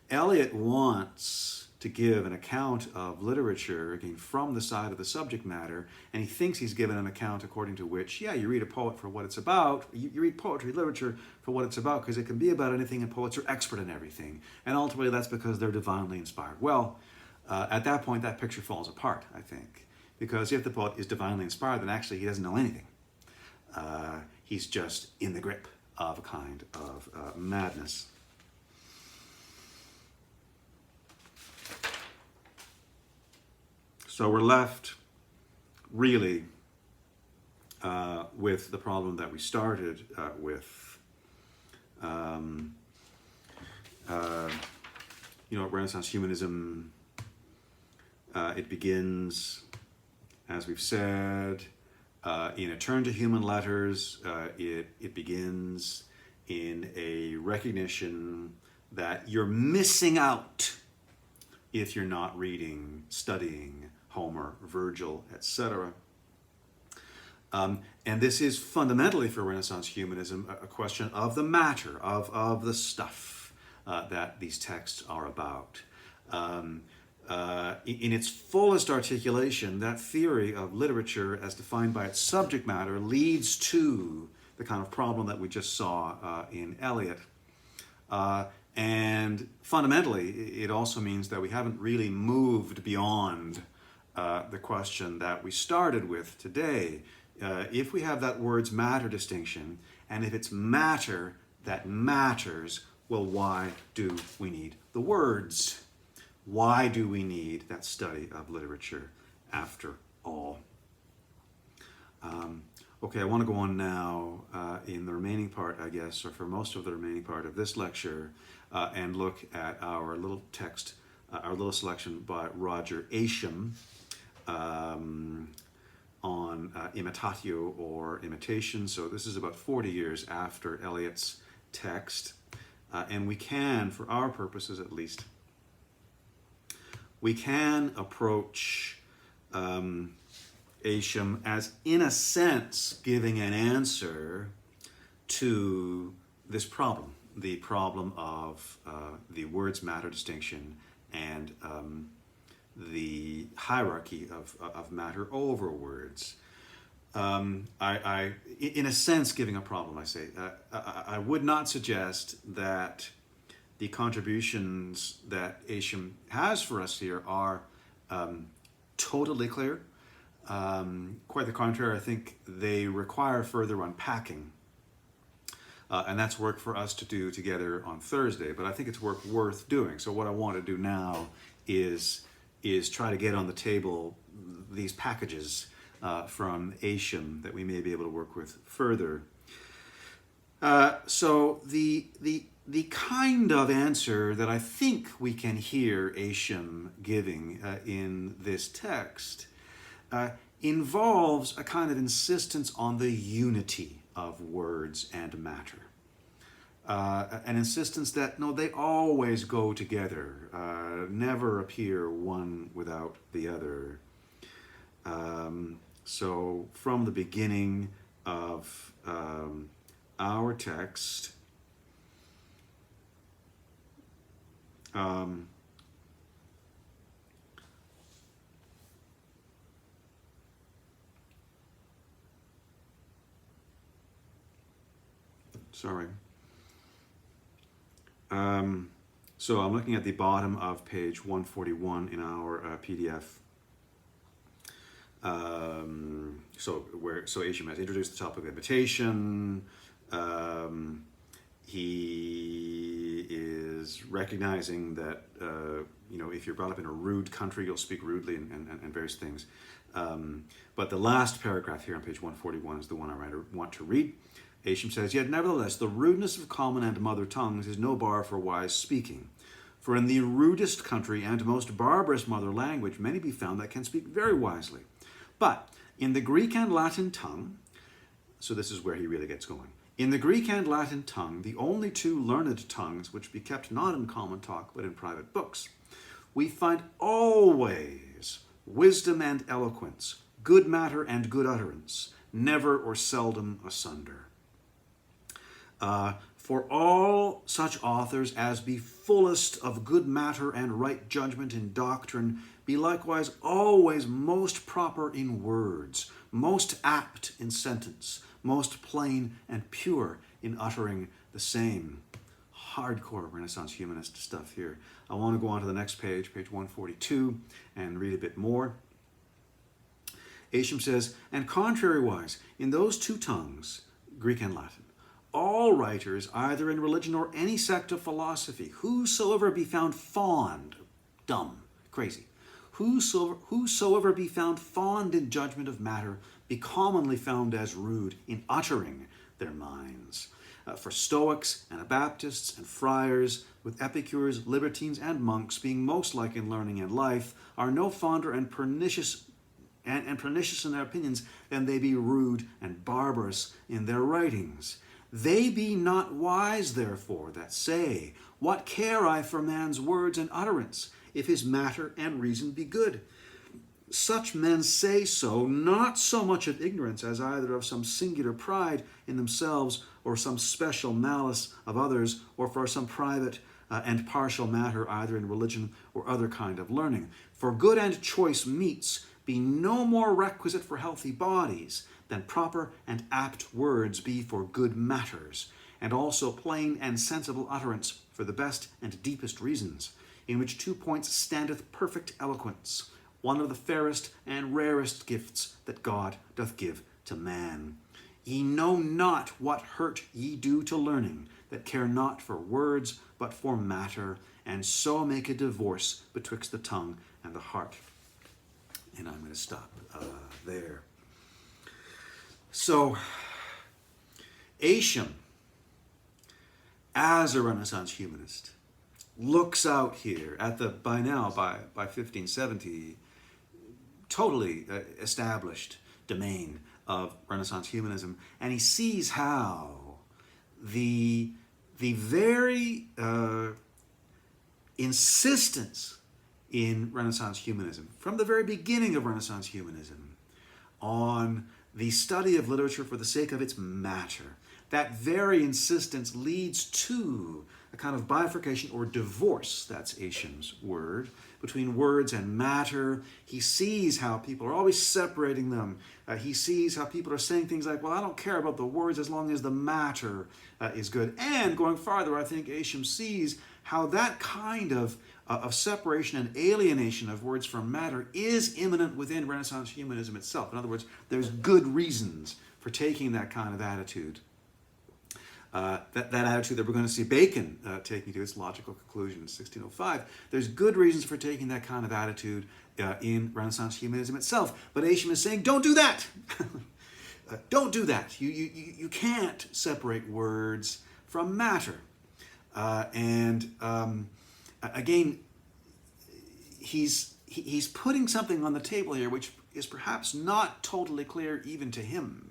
Eliot wants to give an account of literature, again, from the side of the subject matter, and he thinks he's given an account according to which, yeah, you read a poet for what it's about, you read poetry, literature for what it's about, because it can be about anything, and poets are expert in everything, and ultimately that's because they're divinely inspired. Well, at that point, that picture falls apart, I think, because if the poet is divinely inspired, then actually he doesn't know anything. He's just in the grip of a kind of madness. So we're left really with the problem that we started with. Renaissance humanism, it begins, as we've said, in a turn to human letters. It begins in a recognition that you're missing out if you're not reading, studying Homer, Virgil, etc. And this is fundamentally for Renaissance humanism a question of the matter, of the stuff that these texts are about. In its fullest articulation, that theory of literature as defined by its subject matter leads to the kind of problem that we just saw in Eliot. And fundamentally, it also means that we haven't really moved beyond the question that we started with today. If we have that words matter distinction, And if it's matter that matters, well, why do we need the words? Why do we need that study of literature after all? Okay, I want to go on now in the remaining part, I guess, or for most of the remaining part of this lecture, and look at our little text, our little selection by Roger Ascham on imitatio, or imitation. So this is about 40 years after Eliot's text, and we can, for our purposes at least, we can approach Ascham as, in a sense, giving an answer to this problem, the problem of the words matter distinction and the hierarchy of matter over words. In a sense, giving a problem, I say. I would not suggest that the contributions that Ascham has for us here are totally clear. Quite the contrary, I think they require further unpacking. And that's work for us to do together on Thursday, but I think it's work worth doing. So what I want to do now is try to get on the table these packages from Ascham that we may be able to work with further. So the kind of answer that I think we can hear Ascham giving in this text involves a kind of insistence on the unity of words and matter. An insistence that, no, they always go together, never appear one without the other. So from the beginning of our text, sorry. So I'm looking at the bottom of page 141 in our PDF. So Ascham has introduced the topic of imitation. He is recognizing that if you're brought up in a rude country, you'll speak rudely and various things. But the last paragraph here on page 141 is the one I want to read. Ascham says, "Yet nevertheless, the rudeness of common and mother tongues is no bar for wise speaking. For in the rudest country and most barbarous mother language, many be found that can speak very wisely. But in the Greek and Latin tongue," so this is where he really gets going, "in the Greek and Latin tongue, the only two learned tongues which be kept not in common talk, but in private books, we find always wisdom and eloquence, good matter and good utterance, never or seldom asunder. For all such authors as be fullest of good matter and right judgment in doctrine, be likewise always most proper in words, most apt in sentence, most plain and pure in uttering the same." Hardcore Renaissance humanist stuff here. I want to go on to the next page, page 142, and read a bit more. Ascham says, "And contrariwise, in those two tongues, Greek and Latin, all writers, either in religion or any sect of philosophy, whosoever be found fond," dumb, crazy, whosoever be found fond in judgment of matter, be commonly found as rude in uttering their minds. For Stoics, Anabaptists, and friars, with epicures, libertines, and monks, being most like in learning and life, are no fonder and pernicious in their opinions than they be rude and barbarous in their writings. They be not wise, therefore, that say, What care I for man's words and utterance, if his matter and reason be good? Such men say so, not so much of ignorance as either of some singular pride in themselves, or some special malice of others, or for some private and partial matter either in religion or other kind of learning. For good and choice meats be no more requisite for healthy bodies than proper and apt words be for good matters, and also plain and sensible utterance for the best and deepest reasons, in which 2 points standeth perfect eloquence, one of the fairest and rarest gifts that God doth give to man. Ye know not what hurt ye do to learning, that care not for words, but for matter, and so make a divorce betwixt the tongue and the heart. And I'm going to stop there. So, Ascham, as a Renaissance humanist, looks out here at the, by 1570, totally established domain of Renaissance humanism, and he sees how the very insistence in Renaissance humanism, from the very beginning of Renaissance humanism, on the study of literature for the sake of its matter, that very insistence leads to a kind of bifurcation or divorce, that's Ascham's word, between words and matter. He sees how people are always separating them. He sees how people are saying things like, well, I don't care about the words as long as the matter is good. And going farther, I think Ascham sees how that kind of separation and alienation of words from matter is immanent within Renaissance humanism itself. In other words, there's good reasons for taking that kind of attitude. That attitude that we're going to see Bacon taking to its logical conclusion in 1605. There's good reasons for taking that kind of attitude in Renaissance humanism itself. But Ascham is saying, don't do that. Don't do that. You can't separate words from matter. Again, he's putting something on the table here which is perhaps not totally clear even to him.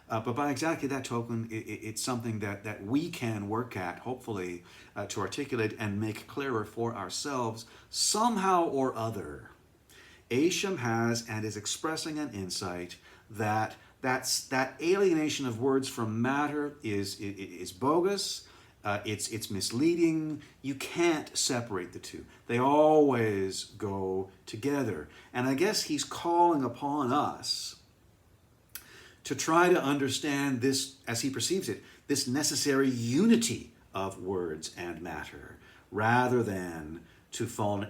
But by exactly that token, it's something that we can work at, hopefully, to articulate and make clearer for ourselves somehow or other. Ascham has and is expressing an insight that alienation of words from matter is bogus. It's misleading. You can't separate the two. They always go together. And I guess he's calling upon us to try to understand this, as he perceives it, this necessary unity of words and matter, rather than to fall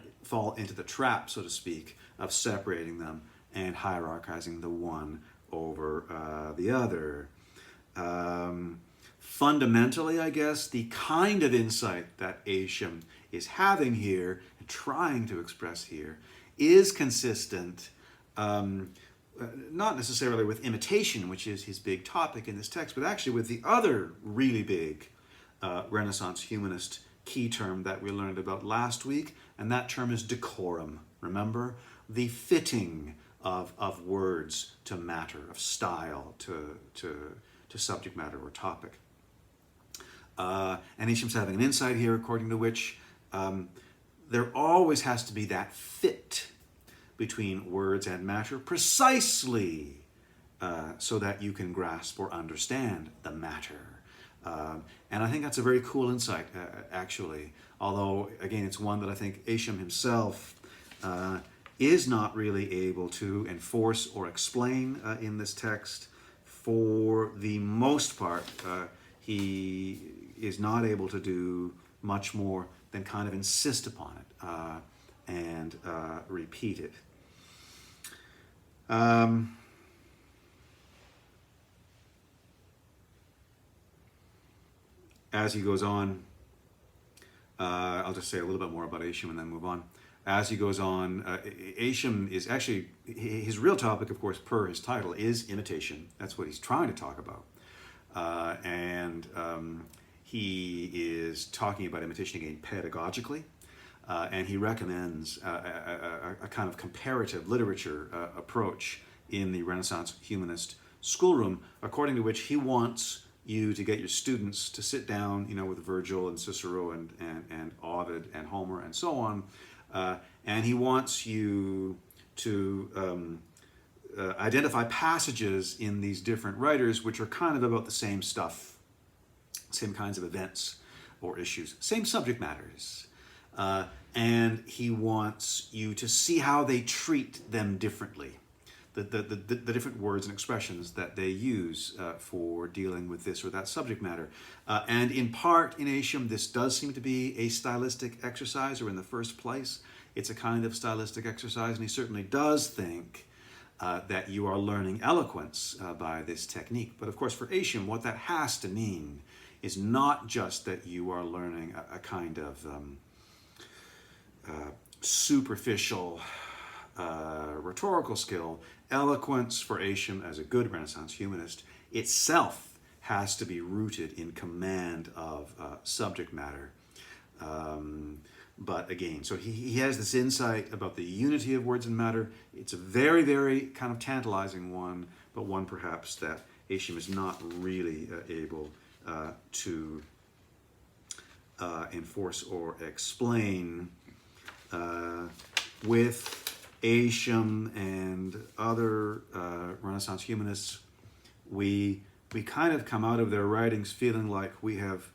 into the trap, so to speak, of separating them and hierarchizing the one over the other. Fundamentally, I guess, the kind of insight that Ascham is having here and trying to express here is consistent not necessarily with imitation, which is his big topic in this text, but actually with the other really big Renaissance humanist key term that we learned about last week, and that term is decorum. Remember? The fitting of words to matter, of style to subject matter or topic. And Ascham's having an insight here according to which there always has to be that fit between words and matter, precisely so that you can grasp or understand the matter. And I think that's a very cool insight, actually. Although, again, it's one that I think Ascham himself is not really able to enforce or explain in this text. For the most part, he is not able to do much more than kind of insist upon it and repeat it. As he goes on, I'll just say a little bit more about Ascham and then move on. As he goes on, Ascham is actually, his real topic, of course, per his title, is imitation. That's what he's trying to talk about. He is talking about imitation again pedagogically. And he recommends a kind of comparative literature approach in the Renaissance humanist schoolroom, according to which he wants you to get your students to sit down, with Virgil and Cicero and Ovid and Homer and so on, and he wants you to identify passages in these different writers which are kind of about the same stuff, same kinds of events or issues, same subject matters. And he wants you to see how they treat them differently, the different words and expressions that they use for dealing with this or that subject matter. And in part, in Ascham, this does seem to be a stylistic exercise, or in the first place, it's a kind of stylistic exercise, and he certainly does think that you are learning eloquence by this technique. But of course, for Ascham, what that has to mean is not just that you are learning a kind of superficial rhetorical skill. Eloquence for Ascham, as a good Renaissance humanist, itself has to be rooted in command of subject matter. But again, so he has this insight about the unity of words and matter. It's a very, very kind of tantalizing one, but one perhaps that Ascham is not really able to enforce or explain. With Ascham and other Renaissance humanists, we kind of come out of their writings feeling like we have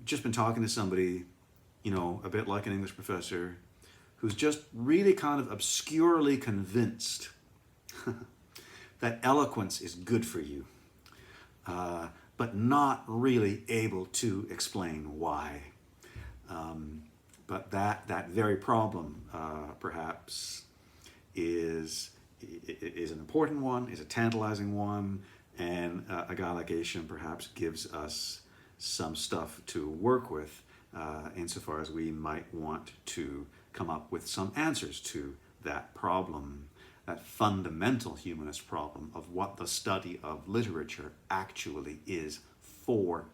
just been talking to somebody, you know, a bit like an English professor, who's just really kind of obscurely convinced that eloquence is good for you, but not really able to explain why. But that very problem, perhaps, is an important one, is a tantalizing one, and a guy like Ascham perhaps gives us some stuff to work with, insofar as we might want to come up with some answers to that problem, that fundamental humanist problem of what the study of literature actually is for.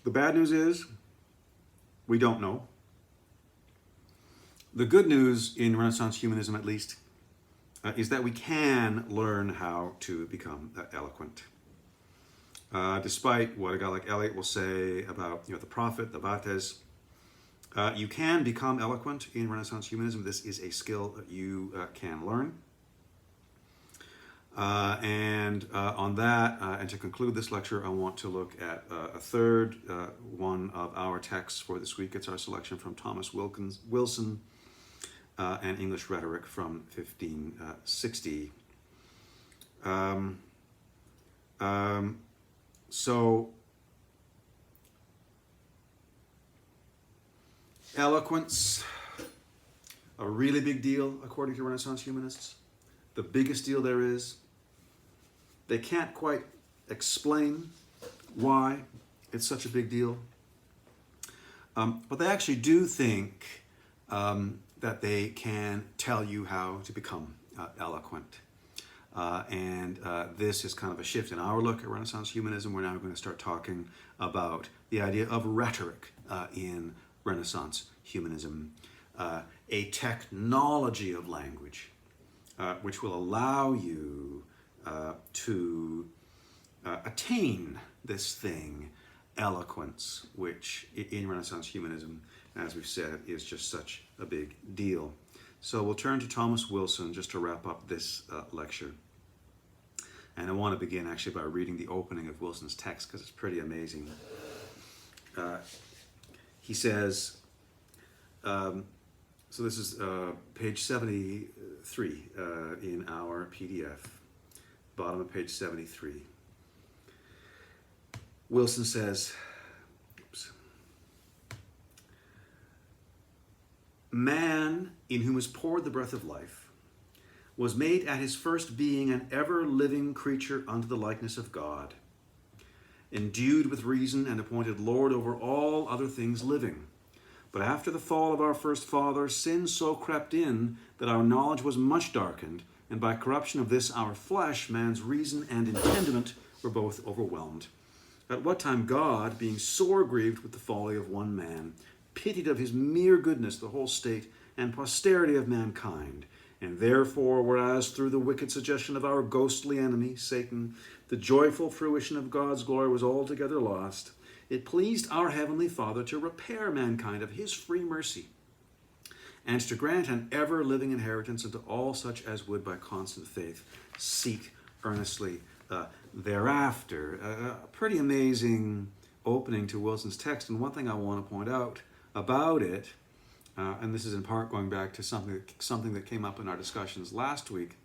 The bad news is, we don't know. The good news in Renaissance humanism, at least, is that we can learn how to become eloquent. Despite what a guy like Eliot will say about, you know, the prophet, the Vates, you can become eloquent in Renaissance humanism. This is a skill that you can learn. On that, and to conclude this lecture, I want to look at a third one of our texts for this week. It's our selection from Thomas Wilson and English Rhetoric from 1560. So, eloquence, a really big deal according to Renaissance humanists. The biggest deal there is. They can't quite explain why it's such a big deal. But they actually do think that they can tell you how to become eloquent. And this is kind of a shift in our look at Renaissance humanism. We're now going to start talking about the idea of rhetoric in Renaissance humanism, a technology of language which will allow you to attain this thing, eloquence, which in Renaissance humanism, as we've said, is just such a big deal. So we'll turn to Thomas Wilson just to wrap up this lecture. And I want to begin actually by reading the opening of Wilson's text because it's pretty amazing. He says, so this is page 73 in our PDF. Bottom of page 73. Wilson says, man, in whom is poured the breath of life, was made at his first being an ever-living creature unto the likeness of God, endued with reason and appointed Lord over all other things living. But after the fall of our first father, sin so crept in that our knowledge was much darkened, and by corruption of this our flesh, man's reason and intendiment were both overwhelmed. At what time God, being sore grieved with the folly of one man, pitied of his mere goodness the whole state and posterity of mankind, and therefore, whereas through the wicked suggestion of our ghostly enemy, Satan, the joyful fruition of God's glory was altogether lost, it pleased our heavenly Father to repair mankind of his free mercy, and to grant an ever-living inheritance unto all such as would by constant faith seek earnestly thereafter. A pretty amazing opening to Wilson's text, and one thing I want to point out about it, and this is in part going back to something that came up in our discussions last week,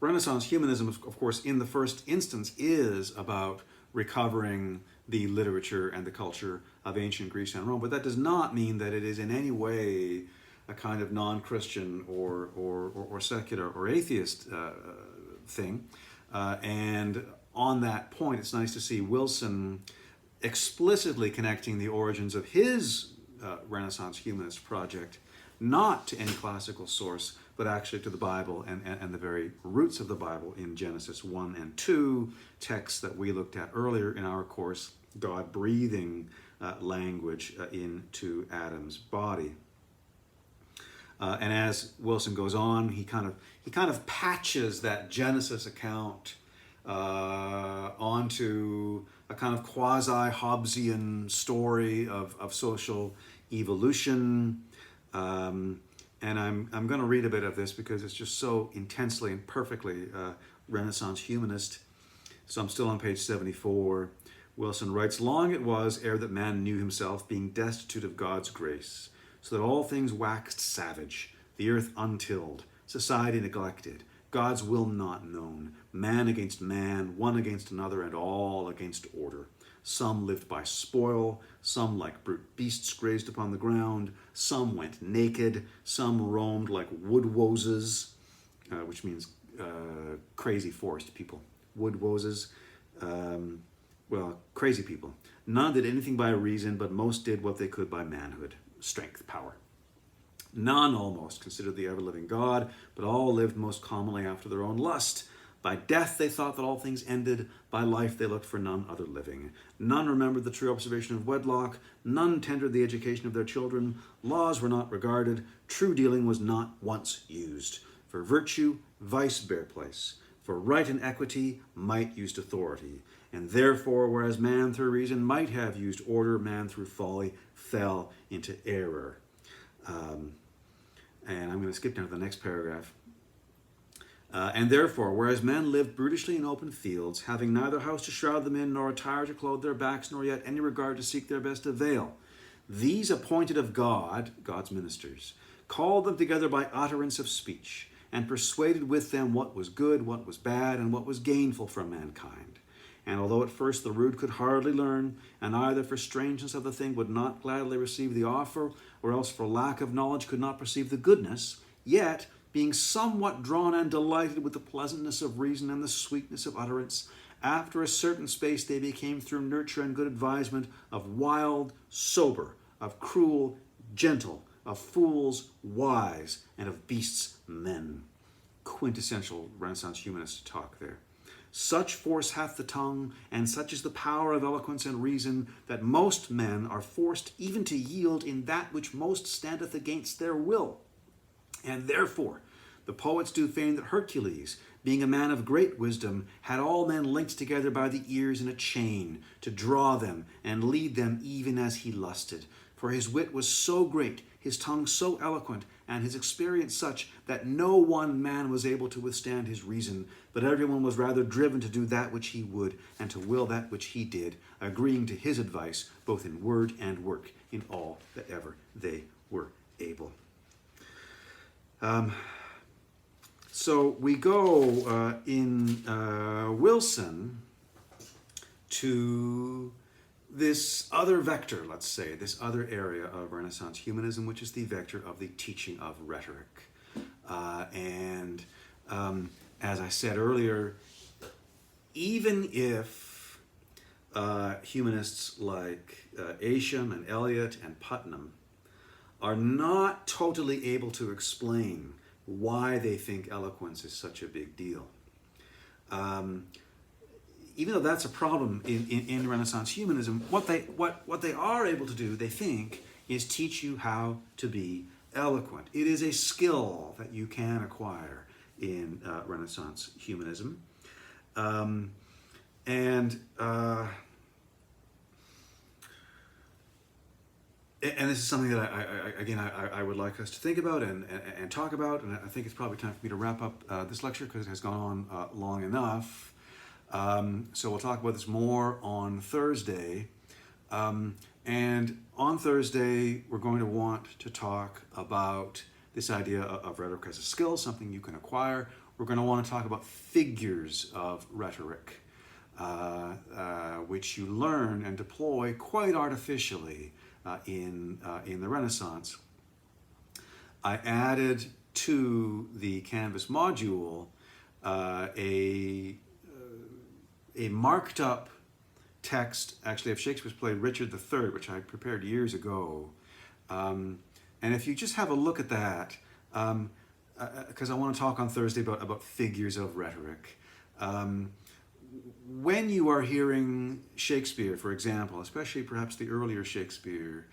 Renaissance humanism, of course, in the first instance, is about recovering the literature and the culture of ancient Greece and Rome, but that does not mean that it is in any way a kind of non-Christian or secular or atheist thing. And on that point, it's nice to see Wilson explicitly connecting the origins of his Renaissance humanist project not to any classical source, but actually to the Bible and the very roots of the Bible in Genesis 1 and 2, texts that we looked at earlier in our course, God breathing language into Adam's body. And as Wilson goes on, he kind of patches that Genesis account onto a kind of quasi-Hobbesian story of social evolution. And I'm going to read a bit of this because it's just so intensely and perfectly Renaissance humanist. So I'm still on page 74. Wilson writes, "Long it was ere that man knew himself, being destitute of God's grace, so that all things waxed savage, the earth untilled, society neglected, God's will not known, man against man, one against another, and all against order. Some lived by spoil, some like brute beasts grazed upon the ground, some went naked, some roamed like woodwoses," which means crazy forest people. Woodwoses, crazy people. "None did anything by reason, but most did what they could by manhood, strength, power. None almost considered the ever-living God, but all lived most commonly after their own lust. By death they thought that all things ended, by life they looked for none other living. None remembered the true observation of wedlock, none tendered the education of their children, laws were not regarded, true dealing was not once used. For virtue, vice bare place, for right and equity, might used authority. And therefore, whereas man through reason might have used order, man through folly fell into error." And I'm going to skip down to the next paragraph. "And therefore, whereas men lived brutishly in open fields, having neither house to shroud them in, nor attire to clothe their backs, nor yet any regard to seek their best avail, these appointed of God, God's ministers, called them together by utterance of speech, and persuaded with them what was good, what was bad, and what was gainful from mankind. And although at first the rude could hardly learn, and either for strangeness of the thing would not gladly receive the offer, or else for lack of knowledge could not perceive the goodness, yet, being somewhat drawn and delighted with the pleasantness of reason and the sweetness of utterance, after a certain space they became through nurture and good advisement of wild, sober, of cruel, gentle, of fools, wise, and of beasts, men." Quintessential Renaissance humanist talk there. "Such force hath the tongue, and such is the power of eloquence and reason, that most men are forced even to yield in that which most standeth against their will. And therefore the poets do feign that Hercules, being a man of great wisdom, had all men linked together by the ears in a chain, to draw them and lead them even as he lusted. For his wit was so great, his tongue so eloquent, and his experience such, that no one man was able to withstand his reason, but everyone was rather driven to do that which he would, and to will that which he did, agreeing to his advice, both in word and work, in all that ever they were able." So we go in Wilson to this other vector, let's say, this other area of Renaissance humanism, which is the vector of the teaching of rhetoric. As I said earlier, even if humanists like Ascham and Eliot and Putnam are not totally able to explain why they think eloquence is such a big deal. Even though that's a problem in Renaissance humanism, what they are able to do, they think, is teach you how to be eloquent. It is a skill that you can acquire in Renaissance humanism. And this is something that I would like us to think about and talk about, and I think it's probably time for me to wrap up this lecture because it has gone on long enough. So we'll talk about this more on Thursday. And on Thursday, we're going to want to talk about this idea of rhetoric as a skill, something you can acquire. we're going to want to talk about figures of rhetoric, which you learn and deploy quite artificially in the Renaissance. I added to the Canvas module a marked up text, actually, of Shakespeare's play Richard III, which I prepared years ago. And if you just have a look at that, because I want to talk on Thursday about figures of rhetoric. When you are hearing Shakespeare, for example, especially perhaps the earlier Shakespeare,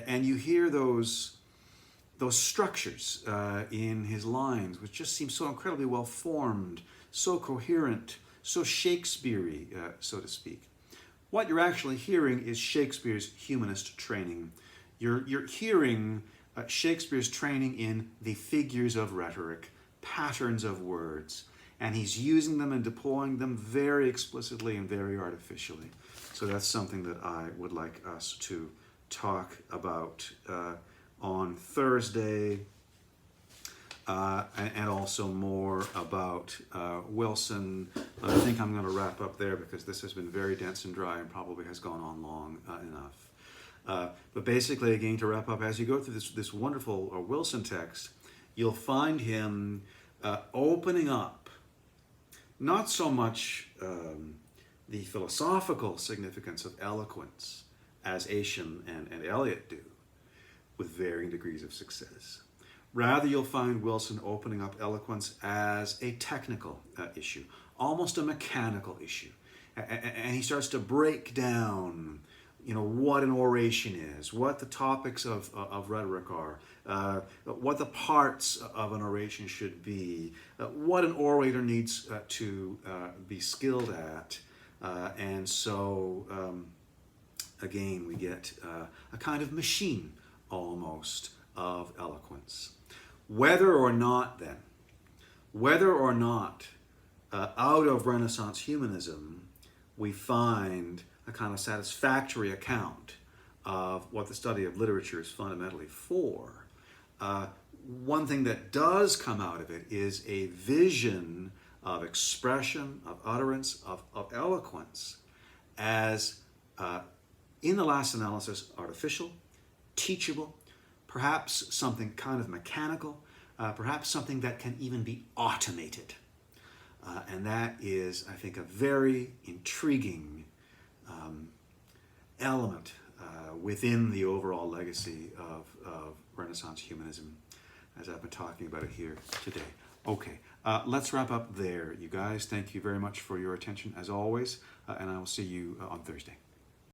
and you hear those structures in his lines, which just seem so incredibly well formed, so coherent, so Shakespeare-y, so to speak. What you're actually hearing is Shakespeare's humanist training. You're hearing Shakespeare's training in the figures of rhetoric, patterns of words, and he's using them and deploying them very explicitly and very artificially. So that's something that I would like us to talk about on Thursday, and also more about Wilson. I think I'm going to wrap up there because this has been very dense and dry and probably has gone on long enough. But basically, again, to wrap up, as you go through this wonderful Wilson text, you'll find him opening up not so much the philosophical significance of eloquence as Ascham and Eliot do, with varying degrees of success. Rather, you'll find Wilson opening up eloquence as a technical issue, almost a mechanical issue. And he starts to break down, what an oration is, what the topics of rhetoric are, what the parts of an oration should be, what an orator needs to be skilled at. And so, again, we get a kind of machine, almost, of eloquence. Whether or not, out of Renaissance humanism, we find a kind of satisfactory account of what the study of literature is fundamentally for, one thing that does come out of it is a vision of expression, of utterance, of eloquence as, in the last analysis, artificial, teachable, perhaps something kind of mechanical, perhaps something that can even be automated. And that is, I think, a very intriguing element within the overall legacy of Renaissance humanism, as I've been talking about it here today. Okay, let's wrap up there, you guys. Thank you very much for your attention, as always, and I will see you on Thursday.